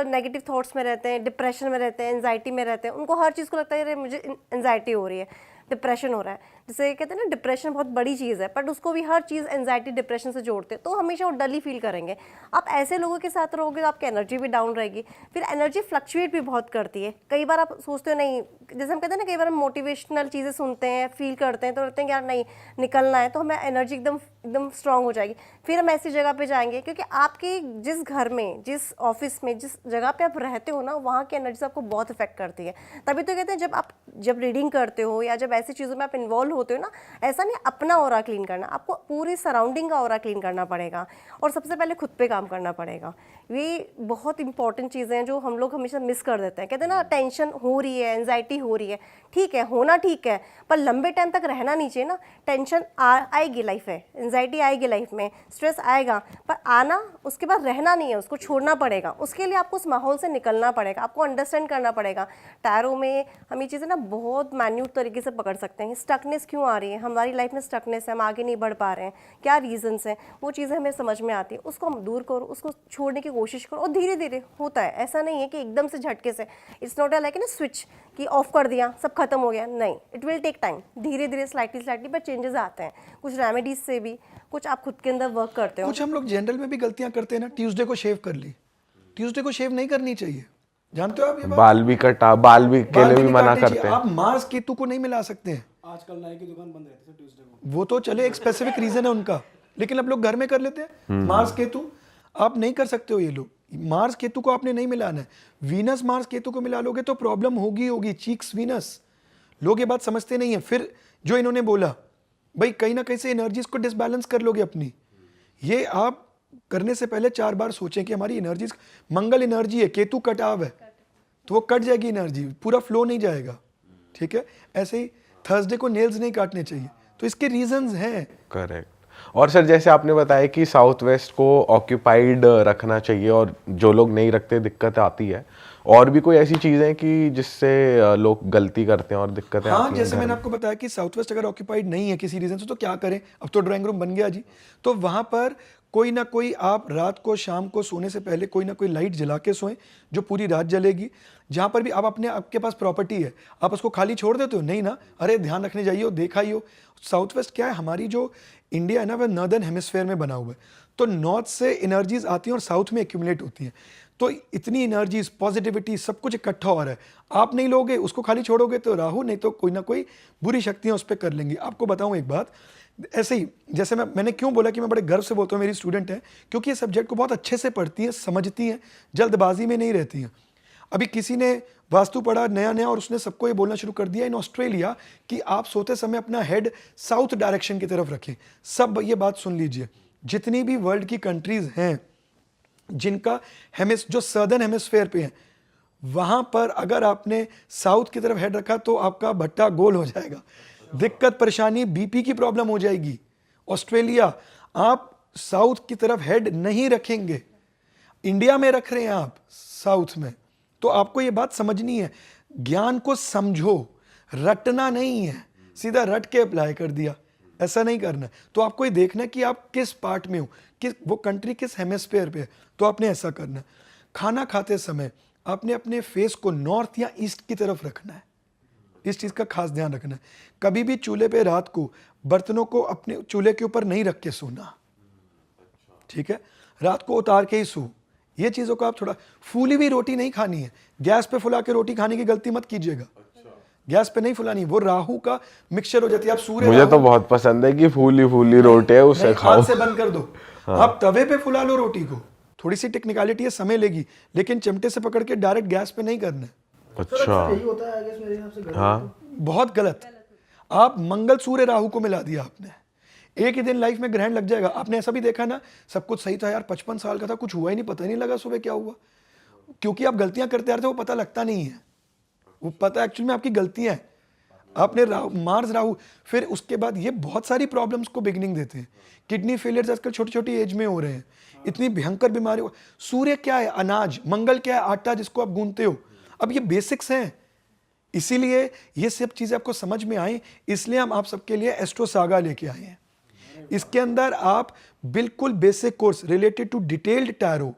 नेगेटिव थॉट्स में रहते हैं, डिप्रेशन में रहते हैं, एंजाइटी में रहते हैं, उनको हर चीज़ को लगता है अरे मुझे एंजाइटी हो रही है, डिप्रेशन हो रहा है। जैसे कहते हैं ना, डिप्रेशन बहुत बड़ी चीज़ है, बट उसको भी हर चीज़ एंजाइटी डिप्रेशन से जोड़ते हैं, तो हमेशा वो डल ही फील करेंगे। आप ऐसे लोगों के साथ रहोगे तो आपकी एनर्जी भी डाउन रहेगी, फिर एनर्जी फ्लक्चुएट भी बहुत करती है। कई बार आप सोचते हो नहीं, जैसे हम कहते हैं ना, कई बार हम मोटिवेशनल चीज़ें सुनते हैं, फील करते हैं, तो लगते हैं कि यार नहीं, निकलना है, तो हमें एनर्जी एकदम स्ट्रांग हो जाएगी, फिर हम ऐसी जगह पे जाएंगे, क्योंकि आपके जिस घर में, जिस ऑफिस में, जिस जगह पे आप रहते हो ना, वहाँ की एनर्जी आपको बहुत इफेक्ट करती है। तभी तो कहते हैं जब रीडिंग करते हो या जब ऐसी चीज़ों में आप इन्वॉल्व होते हो ना, ऐसा नहीं अपना ऑरा क्लीन करना, आपको पूरी सराउंडिंग का ऑरा क्लीन करना पड़ेगा, और सबसे पहले खुद पे काम करना पड़ेगा। ये बहुत इंपॉर्टेंट चीज़ें हैं जो हम लोग हमेशा मिस कर देते हैं। कहते हैं ना, टेंशन हो रही है, एंजाइटी हो रही है, ठीक है, होना ठीक है, पर लंबे टाइम तक रहना नहीं चाहिए ना। टेंशन आएगी लाइफ में, एंजाइटी आएगी लाइफ में, स्ट्रेस आएगा, पर आना, उसके बाद रहना नहीं है, उसको छोड़ना पड़ेगा। उसके लिए आपको उस माहौल से निकलना पड़ेगा, आपको अंडरस्टैंड करना पड़ेगा। टैरो में हम ये चीज़ें ना बहुत मैन्यूट तरीके से पकड़ सकते हैं। स्टकनेस क्यों आ रही है हमारी लाइफ में, स्टकनेस है, हम आगे नहीं बढ़ पा रहे हैं, क्या रीजंस हैं, वो चीज़ें हमें समझ में आती है, उसको हम दूर करो, उसको छोड़ने की कोशिश करो, और धीरे धीरे होता है। ऐसा नहीं है कि एकदम से झटके से, इट्स नॉट लाइक ना स्विच कि ऑफ कर दिया सब खत्म हो गया, नहीं, इट विल टेक टाइम, धीरे धीरे स्लाइटली पर चेंजेस आते हैं। कुछ रेमेडीज से भी, कुछ आप खुद के अंदर वर्क करते हो। कुछ हम लोग जनरल में भी गलतियां करते हैं ना, ट्यूसडे को शेव कर ली, ट्यूसडे को शेव नहीं करनी चाहिए, जानते हो आप ये बात? बाल भी कटा, बाल भी के लिए भी मना काटने चाहिए। करते हैं। आप मार्स केतु को नहीं मिला सकते हैं, आजकल नाई की दुकान बंद रहती है ट्यूसडे को। वो तो चले एक स्पेसिफिक रीजन है उनका, लेकिन अब लोग घर में कर लेते हैं। मार्स केतु आप नहीं कर सकते हो, ये लोग मार्स केतु को आपने नहीं मिलाना है। वीनस मार्स केतु को मिला लोगे तो प्रॉब्लम होगी, चीक्स वीनस। लोग ये बात समझते नहीं है। फिर जो इन्होंने बोला, भाई कहीं ना कहीं से एनर्जीज को डिसबैलेंस कर लोगे अपनी। ये आप करने से पहले 4 बार सोचें कि हमारी एनर्जीज, मंगल एनर्जी है, केतु कटाव है, तो वो कट जाएगी एनर्जी, पूरा फ्लो नहीं जाएगा, ठीक है। ऐसे ही थर्सडे को नेल्स नहीं काटने चाहिए, तो इसके रीजंस हैं। करेक्ट। और सर जैसे आपने बताया कि साउथ वेस्ट को ऑक्यूपाइड रखना चाहिए, और जो लोग नहीं रखते दिक्कत आती है, और भी कोई ऐसी चीजें कि जिससे लोग गलती करते हैं और दिक्कतें हाँ, आती हैं? जैसे मैंने आपको बताया कि साउथ वेस्ट अगर ऑक्यूपाइड नहीं है किसी रीजन से, तो क्या करें, अब तो ड्राइंग रूम बन गया जी, तो वहां पर कोई ना कोई, आप रात को, शाम को सोने से पहले कोई ना कोई लाइट जला के सोएं जो पूरी रात जलेगी। जहां पर भी आप आपके पास प्रॉपर्टी है, आप उसको खाली छोड़ देते हो, नहीं ना, अरे ध्यान रखने जाइए, देखा ही हो। साउथ वेस्ट क्या है, हमारी जो इंडिया है ना, वह नॉर्दर्न हेमिस्फेयर में बना हुआ है, तो नॉर्थ से एनर्जीज आती हैं और साउथ में एक्यूमुलेट होती हैं। तो इतनी एनर्जी, पॉजिटिविटी, सब कुछ इकट्ठा हो रहा है, आप नहीं लोगे, उसको खाली छोड़ोगे तो राहु नहीं तो कोई ना कोई बुरी शक्तियां उस पर कर लेंगी। आपको बताऊं एक बात, ऐसे ही जैसे मैंने क्यों बोला कि मैं बड़े गर्व से बोलता हूँ मेरी स्टूडेंट है, क्योंकि ये सब्जेक्ट को बहुत अच्छे से पढ़ती है, समझती हैं, जल्दबाजी में नहीं रहती हैं। अभी किसी ने वास्तु पढ़ा नया नया और उसने सबको ये बोलना शुरू कर दिया इन ऑस्ट्रेलिया कि आप सोते समय अपना हेड साउथ डायरेक्शन की तरफ रखें। सब ये बात सुन लीजिए, जितनी भी वर्ल्ड की कंट्रीज हैं जिनका जो सदर्न हेमिस्फेयर पे है, वहां पर अगर आपने साउथ की तरफ हेड रखा तो आपका भट्टा गोल हो जाएगा, दिक्कत परेशानी, बीपी की प्रॉब्लम हो जाएगी। ऑस्ट्रेलिया, आप साउथ की तरफ हेड नहीं रखेंगे, इंडिया में रख रहे हैं आप साउथ में, तो आपको ये बात समझनी है। ज्ञान को समझो, रटना नहीं है, सीधा रट के अप्लाई कर दिया, ऐसा नहीं करना। तो आपको ये देखना है कि आप किस पार्ट में हो, किस वो कंट्री किस हेमिस्फेयर पे है, तो आपने ऐसा करना है। खाना खाते समय आपने अपने फेस को नॉर्थ या ईस्ट की तरफ रखना है, इस चीज़ का खास ध्यान रखना है। कभी भी चूल्हे पे रात को बर्तनों को अपने चूल्हे के ऊपर नहीं रख के सोना, ठीक है, रात को उतार के ही सो। ये चीज़ों को आप थोड़ा, फूली हुई रोटी नहीं खानी है, गैस पे फुला के रोटी खाने की गलती मत कीजिएगा, गैस पे नहीं फुलानी, वो राहु का मिक्सचर हो जाती है। आप सूर्य मुझे तो बहुत पसंद है कि फूली फूली रोटी है उसे खाओ, हाथ से बंद कर दो। आप तवे पे फुला लो रोटी को, थोड़ी सी टेक्निकलिटी है, समय लेगी, लेकिन चिमटे से पकड़ के डायरेक्ट गैस पे नहीं करना है। अच्छा, यही होता है आगे मेरे हिसाब से। हाँ, बहुत गलत। आप मंगल सूर्य राहु को मिला दिया आपने, एक ही दिन लाइफ में ग्रहण लग जाएगा। आपने ऐसा भी देखा ना, सब कुछ सही था यार, 55 साल का था, कुछ हुआ ही नहीं, पता ही नहीं लगा सुबह क्या हुआ, क्योंकि आप गलतियां करते आ रहे थे, वो पता लगता नहीं है, वो पता एक्चुअली में आपकी गलतियां हैं। आपने मार्स राहु, फिर उसके बाद ये बहुत सारी प्रॉब्लम्स को बिगिनिंग देते हैं। किडनी फेलियर्स आजकल छोटी छोटी एज में हो रहे हैं, इतनी भयंकर बीमारी। सूर्य क्या है? अनाज। मंगल क्या है? आटा जिसको आप गूंथते हो। अब ये बेसिक्स हैं, इसीलिए ये सब चीजें आपको समझ में आई, इसलिए हम आप सबके लिए एस्ट्रो सागा लेके आए हैं। इसके अंदर आप बिल्कुल basic course related to detailed tarot,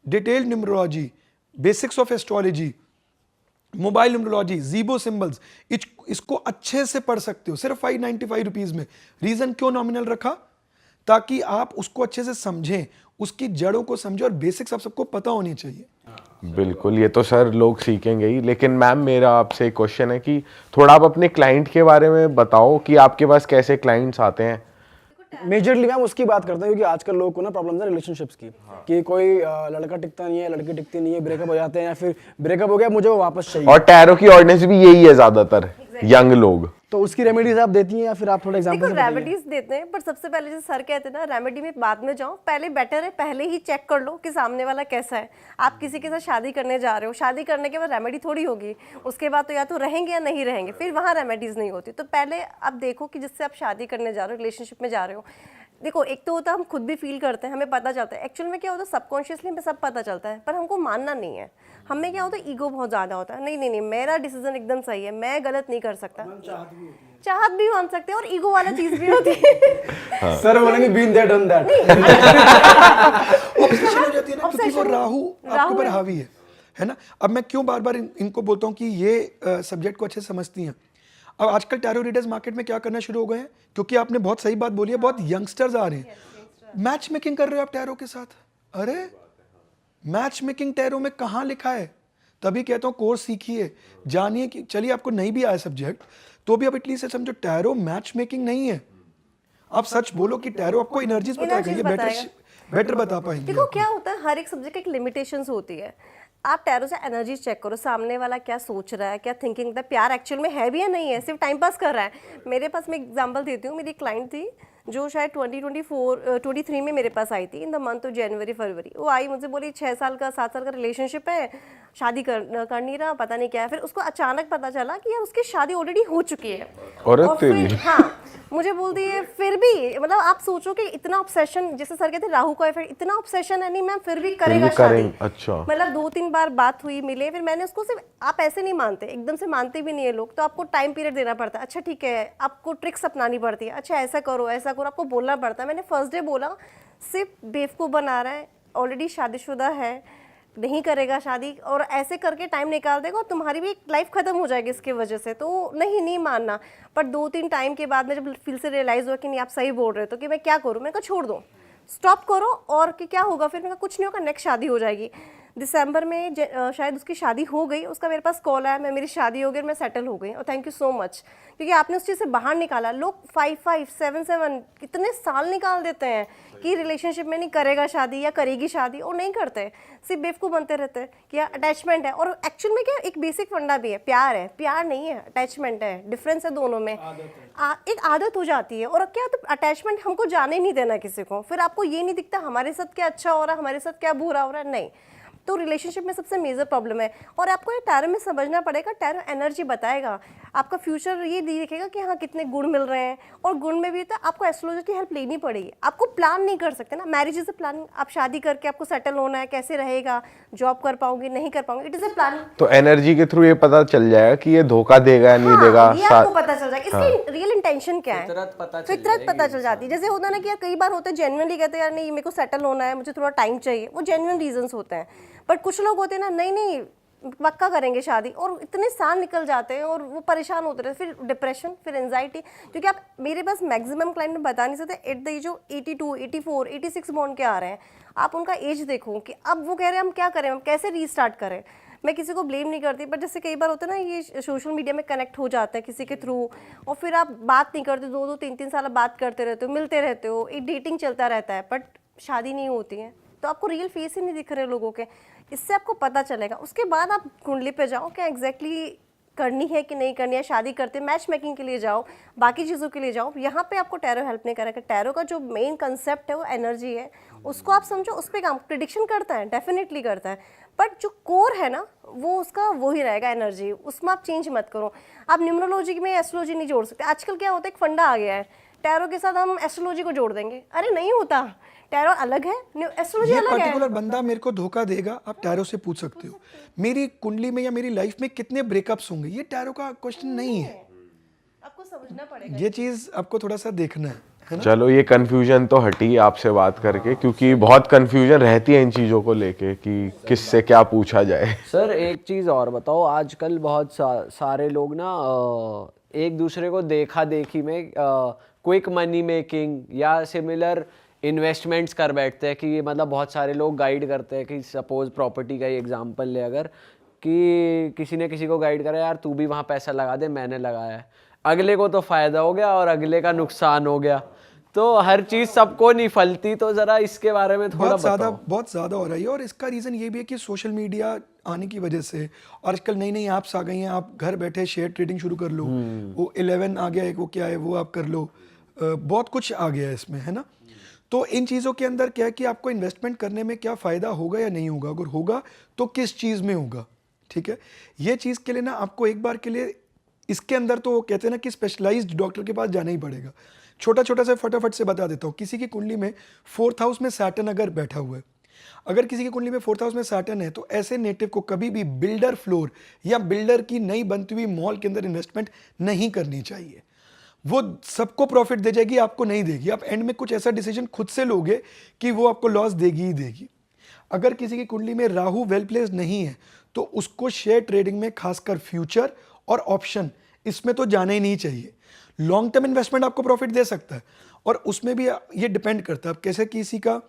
detailed numerology, basics of astrology, mobile numerology, Zibu symbols, इसको अच्छे से पढ़ सकते हो सिर्फ 595 रुपीज में। रीजन क्यों नॉमिनल रखा? ताकि आप उसको अच्छे से समझें, उसकी जड़ों को समझें, और बेसिक्स आप सबको पता होनी चाहिए। बिल्कुल, ये तो सर लोग सीखेंगे ही। लेकिन मैम, मेरा आपसे एक क्वेश्चन है कि थोड़ा आप अपने क्लाइंट के बारे में बताओ कि आपके पास कैसे क्लाइंट्स आते हैं। मेजरली मैम उसकी बात करते हैं, क्योंकि आजकल लोगों को ना प्रॉब्लम है रिलेशनशिप्स की, कि कोई लड़का टिकता नहीं है, लड़की टिकती नहीं है, ब्रेकअप हो जाते हैं, या फिर ब्रेकअप हो गया मुझे वो वापस चाहिए। और टैरो की ऑडियंस भी यही है ज्यादातर, यंग लोग। तो उसकी रेमेडीज आप देती हैं या फिर आप थोड़ा देखो एग्जांपल? रेमेडीज देते हैं, पर सबसे पहले जैसे सर कहते हैं ना, रेमेडी में बाद में जाओ, पहले बेटर है पहले ही चेक कर लो कि सामने वाला कैसा है। आप किसी के साथ शादी करने जा रहे हो, शादी करने के बाद रेमेडी थोड़ी होगी, उसके बाद तो या तो रहेंगे या नहीं रहेंगे, फिर वहाँ रेमेडीज नहीं होती। तो पहले आप देखो कि जिससे आप शादी करने जा रहे हो, रिलेशनशिप में जा रहे हो। देखो, एक तो होता है हम खुद भी फील करते हैं, हमें पता चलता है। एक्चुअल में क्या होता है, सबकॉन्शियसली हमें सब पता चलता है, पर हमको मानना नहीं है। हमें क्या होता है, ईगो बहुत ज़्यादा होता है, नहीं नहीं नहीं मेरा डिसीजन एकदम सही है, मैं गलत नहीं कर सकता। चाहत भी मान सकते हैं, और ईगो वाला चीज़ भी होती है। सर बोलेंगे been that done that. Obsession हो जाती है ना, क्योंकि वो राहु आपके ऊपर हावी है ना। अब मैं क्यों बार बार इनको बोलता हूँ कि ये सब्जेक्ट को अच्छे से समझती हैं। अब आजकल टैरो रीडर्स मार्केट में क्या करना शुरू हो गए हैं, क्योंकि आपने बहुत सही बात बोली है, बहुत यंगस्टर्स आ रहे हैं, मैच मेकिंग कर रहे हो आप टैरो के साथ। अरे मैच मेकिंग टैरो में कहाँ लिखा है? तभी कहता हूँ कोर्स सीखिए, जानिए कि चलिए आपको नहीं भी आया सब्जेक्ट तो भी आप एटलीस्ट से समझो टैरो मैच मेकिंग नहीं है। आप सच बोलो कि टैरो आपको एनर्जीज बताएगा, ये बेटर बता पाएंगे। देखो क्या होता है, हर एक सब्जेक्ट की एक लिमिटेशंस होती है। आप टैरो से एनर्जीज चेक करो, सामने वाला क्या सोच रहा है, क्या थिंकिंग है, प्यार एक्चुअल में है भी या नहीं है, सिर्फ टाइम पास कर रहा है। मेरे पास, मैं एग्जांपल देती हूँ, मेरी क्लाइंट थी जो शायद 2023 में मेरे पास आई थी, इन द मंथ ऑफ जनवरी फरवरी। वो आई, मुझे बोली 6 साल का 7 साल का रिलेशनशिप है, शादी कर नहीं रहा, पता नहीं क्या है। फिर उसको अचानक पता चला कि यार उसकी शादी ऑलरेडी हो चुकी है। और फिर हाँ, मुझे बोलती है फिर भी, मतलब आप सोचो कि इतना ऑब्सेशन, जैसे सर कहते हैं राहु का इफेक्ट, इतना ऑब्सेशन है, नहीं मैम फिर भी करेगा शादी। अच्छा, मतलब 2-3 बार बात हुई, मिले, फिर मैंने उसको सिर्फ, आप ऐसे नहीं मानते, एकदम से मानते भी नहीं है लोग, तो आपको टाइम पीरियड देना पड़ता है। अच्छा ठीक है, आपको ट्रिक्स अपनानी पड़ती है, अच्छा ऐसा करो ऐसा करो, आपको बोलना पड़ता है। मैंने फर्स्ट डे बोला सिर्फ बेवकूफ़ बना रहा है, ऑलरेडी शादीशुदा है, नहीं करेगा शादी, और ऐसे करके टाइम निकाल देगा और तुम्हारी भी एक लाइफ खत्म हो जाएगी इसकी वजह से। तो नहीं मानना। पर 2-3 टाइम के बाद में जब फिर से रियलाइज़ हुआ कि नहीं आप सही बोल रहे हो, तो कि मैं क्या करूँ, मैंने कहा छोड़ दो, स्टॉप करो, और कि क्या होगा फिर। मैंने कहा कुछ नहीं होगा, नेक्स्ट शादी हो जाएगी। दिसंबर में शायद उसकी शादी हो गई, उसका मेरे पास कॉल आया, मैं मेरी शादी हो गई और मैं सेटल हो गई, और थैंक यू सो मच, क्योंकि आपने उस चीज़ से बाहर निकाला। लोग 5 7 कितने साल निकाल देते हैं कि रिलेशनशिप में नहीं करेगा शादी या करेगी शादी, और नहीं करते, सिर्फ बेवकूफ़ बनते रहते हैं कि अटैचमेंट है। और एक्चुअल में क्या, एक बेसिक फंडा भी है, प्यार है, प्यार नहीं है, अटैचमेंट है, डिफरेंस है दोनों में। एक आदत हो जाती है। और क्या, तो अटैचमेंट हमको जाने नहीं देना किसी को, फिर आपको ये नहीं दिखता हमारे साथ क्या अच्छा हो रहा है, हमारे साथ क्या बुरा हो रहा है, नहीं। तो रिलेशनशिप में सबसे मेजर प्रॉब्लम है। और आपको ये टैरो में समझना पड़ेगा, टैरो एनर्जी बताएगा आपका फ्यूचर, ये दिखेगा कि हाँ कितने गुण मिल रहे हैं, और गुण में भी तो आपको एस्ट्रोलॉजर की हेल्प लेनी पड़ेगी। आपको प्लान नहीं कर सकते ना, मैरिज इज अ प्लान, आप शादी करके आपको सेटल होना है, कैसे रहेगा, जॉब कर पाओगे नहीं कर पाओगे, इट इज अ प्लान। तो एनर्जी के थ्रू ये पता चल जाएगा कि ये धोखा देगा या नहीं देगा, ये आपको पता चल जाएगा इसकी रियल इंटेंशन क्या है, फितरत पता चल जाती है। जैसे होता है ना कि यार कई बार होते हैं जेन्युइनली कहते हैं यार नहीं मेरे को सेटल होना है, मुझे थोड़ा टाइम चाहिए, वो जेन्युइन रीजंस होते हैं। बट कुछ लोग होते हैं ना, नहीं पक्का करेंगे शादी, और इतने साल निकल जाते हैं और वो परेशान होते रहते, फिर डिप्रेशन, फिर एंजाइटी। क्योंकि आप मेरे पास मैक्सिमम क्लाइंट में बता नहीं सकते at the age of 82 84 86 born के आ रहे हैं। आप उनका एज देखो कि अब वो कह रहे हैं हम क्या करें, हम कैसे रीस्टार्ट करें। मैं किसी को ब्लेम नहीं करती, बट जैसे कई बार होता है ना, ये सोशल मीडिया में कनेक्ट हो जाते हैं किसी के थ्रू, और फिर आप बात नहीं करते, 2 2 3 3 साल बात करते रहते हो, मिलते रहते हो, एक डेटिंग चलता रहता है, बट शादी नहीं होती है, तो आपको रियल फेस ही नहीं दिख रहे लोगों के। इससे आपको पता चलेगा। उसके बाद आप कुंडली पे जाओ, क्या एग्जैक्टली करनी है कि नहीं करनी है, शादी करते मैच मेकिंग के लिए जाओ, बाकी चीज़ों के लिए जाओ, यहाँ पे आपको टैरो हेल्प नहीं करेगा। टैरो का जो मेन कंसेप्ट है वो एनर्जी है, उसको आप समझो, उस पर काम प्रिडिक्शन करता है, डेफिनेटली करता है, बट जो कोर है ना वो उसका वो ही रहेगा एनर्जी, उसमें आप चेंज मत करो। आप न्यूमरोलॉजी में एस्ट्रोलॉजी नहीं जोड़ सकते। आजकल क्या होता है, एक फंडा आ गया है, टैरो के साथ हम एस्ट्रोलॉजी को जोड़ देंगे, अरे नहीं होता, टैरो अलग है, एस्ट्रोलॉजी ये अलग है। पर्टिकुलर बंदा मेरे को धोखा देगा, आप टैरो से पूछ सकते हो। मेरी कुंडली में या मेरी लाइफ में कितने ब्रेकअप्स होंगे, ये टैरो का क्वेश्चन नहीं है। आपको समझना पड़ेगा, ये चीज आपको थोड़ा सा देखना है ना। चलो ये कंफ्यूजन तो हटी आपसे बात करके, क्योंकि बहुत कंफ्यूजन रहती है इन चीज़ों को लेके कि किससे क्या पूछा जाए। सर एक चीज़ और बताओ, आजकल बहुत सारे लोग ना एक दूसरे को देखा देखी में क्विक मनी मेकिंग या सिमिलर इन्वेस्टमेंट्स कर बैठते हैं कि मतलब बहुत सारे लोग गाइड करते हैं कि सपोज प्रॉपर्टी का ही एग्जांपल ले, अगर कि किसी ने किसी को गाइड करा यार तू भी वहाँ पैसा लगा दे, मैंने लगाया है, अगले को तो फ़ायदा हो गया और अगले का नुकसान हो गया, तो हर चीज़ सबको नहीं फलती, तो ज़रा इसके बारे में थोड़ा बताओ। बहुत ज़्यादा हो रहा है, और इसका रीज़न ये भी है कि सोशल मीडिया आने की वजह से, और आजकल नई नई ऐप्स आ गई हैं, आप घर बैठे शेयर ट्रेडिंग शुरू कर लो, वो 11 आ गया है, वो क्या है वो आप कर लो, बहुत कुछ आ गया है इसमें, है ना। तो इन चीज़ों के अंदर क्या है कि आपको इन्वेस्टमेंट करने में क्या फ़ायदा होगा या नहीं होगा, अगर होगा तो किस चीज़ में होगा, ठीक है। ये चीज़ के लिए ना आपको एक बार के लिए इसके अंदर तो कहते हैं ना कि स्पेशलाइज्ड डॉक्टर के पास जाना ही पड़ेगा। छोटा छोटा सा फटाफट से बता देता हूँ। किसी की कुंडली में 4th हाउस में सैटर्न अगर बैठा हुआ है, अगर किसी की कुंडली में 4th हाउस में सैटर्न है, तो ऐसे नेटिव को कभी भी बिल्डर फ्लोर या बिल्डर की नई बनती हुई मॉल के अंदर इन्वेस्टमेंट नहीं करनी चाहिए। वो सबको प्रॉफिट दे जाएगी, आपको नहीं देगी। आप एंड में कुछ ऐसा डिसीजन खुद से लोगे कि वो आपको लॉस देगी ही देगी। अगर किसी की कुंडली में राहु वेल प्लेस्ड नहीं है, तो उसको शेयर ट्रेडिंग में खासकर फ्यूचर और ऑप्शन, इसमें तो जाना ही नहीं चाहिए। लॉन्ग टर्म इन्वेस्टमेंट आपको प्रॉफिट दे सकता है, और उसमें भी ये डिपेंड करता है। अब कैसे किसी का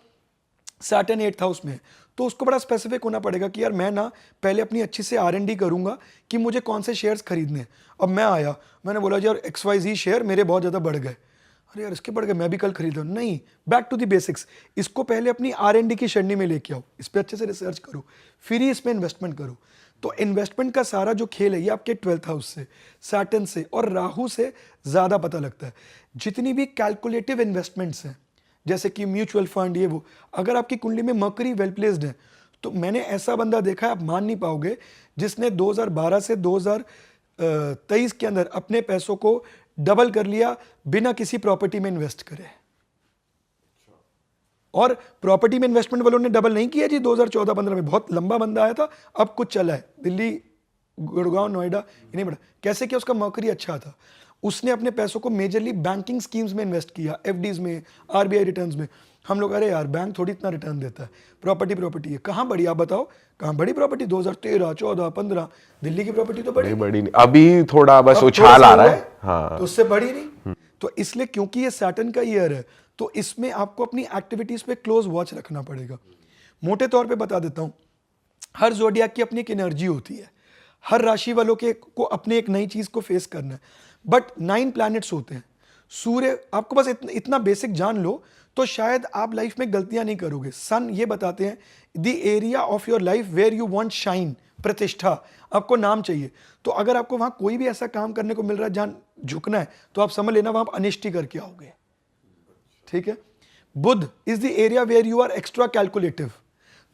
सैटर्न 8th हाउस में है, तो उसको बड़ा स्पेसिफिक होना पड़ेगा कि यार मैं ना पहले अपनी अच्छी से R&D करूंगा कि मुझे कौन से शेयर्स खरीदने हैं। अब मैं आया, मैंने बोला यार XYZ शेयर मेरे बहुत ज़्यादा बढ़ गए, अरे यार इसके बढ़ गए, मैं भी कल खरीद लूँ। नहीं, बैक टू द बेसिक्स, इसको पहले अपनी R&D की श्रेणी में लेके आओ, इस पर अच्छे से रिसर्च करो, फिर ही इसमें इन्वेस्टमेंट करो। तो इन्वेस्टमेंट का सारा जो खेल है ये आपके 12th हाउस से, सैटर्न से और राहु से ज़्यादा पता लगता है। जितनी भी कैलकुलेटिव इन्वेस्टमेंट्स हैं, जैसे कि म्यूचुअल फंड, ये वो, अगर आपकी कुंडली में मर्करी वेल प्लेस्ड है, तो मैंने ऐसा बंदा देखा है, आप मान नहीं पाओगे, जिसने 2012 से 2023 के अंदर अपने पैसों को डबल कर लिया बिना किसी प्रॉपर्टी में इन्वेस्ट करे। और प्रॉपर्टी में इन्वेस्टमेंट वालों ने डबल नहीं किया जी 2014-15 में, बहुत लंबा बंदा आया था, अब कुछ चला है, दिल्ली, गुड़गांव, नोएडा, ये नहीं पड़ा। कैसे किया, उसका मर्करी अच्छा था, उसने अपने पैसों को मेजरली बैंकिंग स्कीम्स में इन्वेस्ट किया, FDs में, RBI रिटर्न्स में। हम लोग अरे यार बैंक थोड़ी इतना रिटर्न देता है, प्रॉपर्टी है, कहाँ बड़ी, आप बताओ कहाँ बड़ी प्रॉपर्टी, 2013, 14, 15, दिल्ली की प्रॉपर्टी तो बड़ी नहीं, अभी थोड़ा बस उछाल आ रहा है, हाँ, तो उससे बड़ी नहीं। तो इसलिए क्योंकि ये सैटर्न का ईयर है, तो इसमें आपको अपनी एक्टिविटीज पे क्लोज वॉच रखना पड़ेगा। मोटे तौर पे बता देता हूँ, हर जोडियाक की अपनी एक एनर्जी होती है, हर राशि वालों के को अपने एक नई चीज को फेस करना है। बट 9 प्लैनेट्स होते हैं। सूर्य, आपको बस इतना बेसिक जान लो तो शायद आप लाइफ में गलतियां नहीं करोगे। सन ये बताते हैं the area of your life where you want shine, प्रतिष्ठा, आपको नाम चाहिए। तो अगर आपको वहां कोई भी ऐसा काम करने को मिल रहा है जहां झुकना है, तो आप समझ लेना वहां आप अनिष्टि करके आओगे। ठीक है। Budh is the area where you are extra calculative,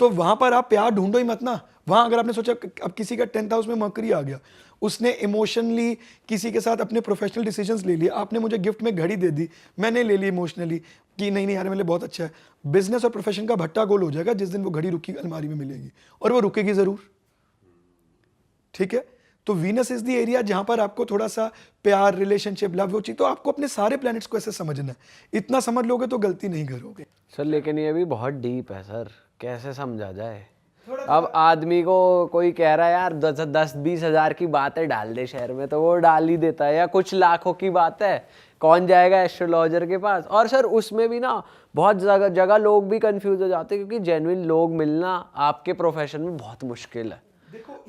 तो वहां पर आप प्यार ढूंढो ही मत ना। वहां अगर आपने सोचा अब किसी का 10th हाउस में मकरी आ गया, उसने इमोशनली किसी के साथ अपने प्रोफेशनल डिसीजंस ले लिए, आपने मुझे गिफ्ट में घड़ी दे दी, मैंने ले ली इमोशनली कि नहीं नहीं यार मेरे लिए बहुत अच्छा है, बिजनेस और प्रोफेशन का भट्टा गोल हो जाएगा जिस दिन वो घड़ी रुकी अलमारी में मिलेगी, और वो रुकेगी जरूर। ठीक है। तो वीनस इज द एरिया जहां पर आपको थोड़ा सा प्यार, रिलेशनशिप, लव वो चाहिए। तो आपको अपने सारे प्लैनेट्स को ऐसे समझना है, इतना समझ लोगे तो गलती नहीं करोगे। सर लेकिन ये भी बहुत डीप है सर, कैसे समझा जाए? अब आदमी को कोई कह रहा है यार 10-20 हज़ार की बात है डाल दे शहर में, तो वो डाल ही देता है, या कुछ लाखों की बात है, कौन जाएगा एस्ट्रोलॉजर के पास? और सर उसमें भी ना बहुत जगह लोग भी कंफ्यूज हो जाते हैं, क्योंकि जेन्युइन लोग मिलना आपके प्रोफेशन में बहुत मुश्किल है।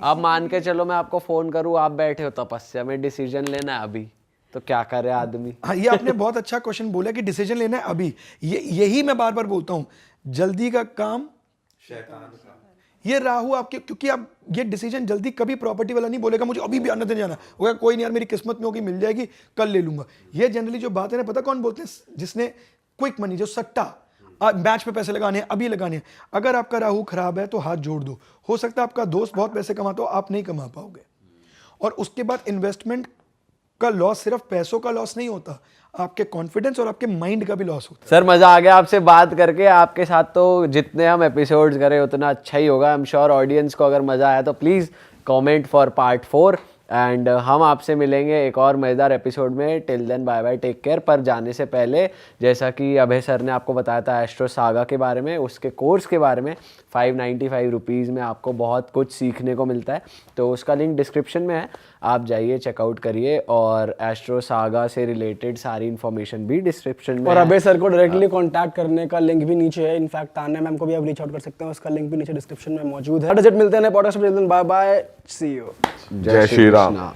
आप मान के चलो मैं आपको फोन करूं, आप बैठे हो तपस्या में, डिसीजन लेना है अभी, तो क्या करे आदमी? हाँ, ये आपने बहुत अच्छा क्वेश्चन बोला कि डिसीजन लेना है अभी। यही मैं बार बार बोलता हूं, जल्दी का काम शैतान का। ये राहु आपके, क्योंकि आप ये डिसीजन जल्दी, कभी प्रॉपर्टी वाला नहीं बोलेगा मुझे अभी भी आने देने जाना होगा, कोई नहीं यार मेरी किस्मत में होगी, मिल जाएगी, कल ले लूंगा। ये जनरली जो बात है ना, पता कौन बोलते हैं? जिसने क्विक मनी, जो सट्टा, मैच पे पैसे लगाने हैं, अभी लगाने हैं। अगर आपका राहु खराब है तो हाथ जोड़ दो, हो सकता है आपका दोस्त बहुत पैसे कमाता हो, आप नहीं कमा पाओगे। और उसके बाद इन्वेस्टमेंट का लॉस सिर्फ पैसों का लॉस नहीं होता, आपके कॉन्फिडेंस और आपके माइंड का भी लॉस होता है। सर मजा आ गया आपसे बात करके, आपके साथ तो जितने हम एपिसोड्स करें उतना अच्छा ही होगा। आई एम श्योर ऑडियंस को अगर मजा आया तो please comment for part 4, and हम आपसे मिलेंगे एक और मज़ेदार एपिसोड में। Till then bye bye, take care. पर जाने से पहले, जैसा कि अभय सर ने आपको बताया था एस्ट्रो सागा के बारे में, उसके कोर्स के बारे में, 595 रुपीज़ में आपको बहुत कुछ सीखने को मिलता है, तो उसका लिंक डिस्क्रिप्शन में है, आप जाइए चेकआउट करिए। और एस्ट्रो सागा से रिलेटेड सारी इन्फॉर्मेशन भी डिस्क्रिप्शन में और है। अभय सर को डायरेक्टली कांटेक्ट करने का लिंक भी नीचे है। इनफैक्ट तान्या मैम को भी आप रीच आउट कर सकते हैं, उसका लिंक भी नीचे डिस्क्रिप्शन में मौजूद है। मिलते हैं पॉडकास्ट में। Bye bye, see you. जय श्री राम।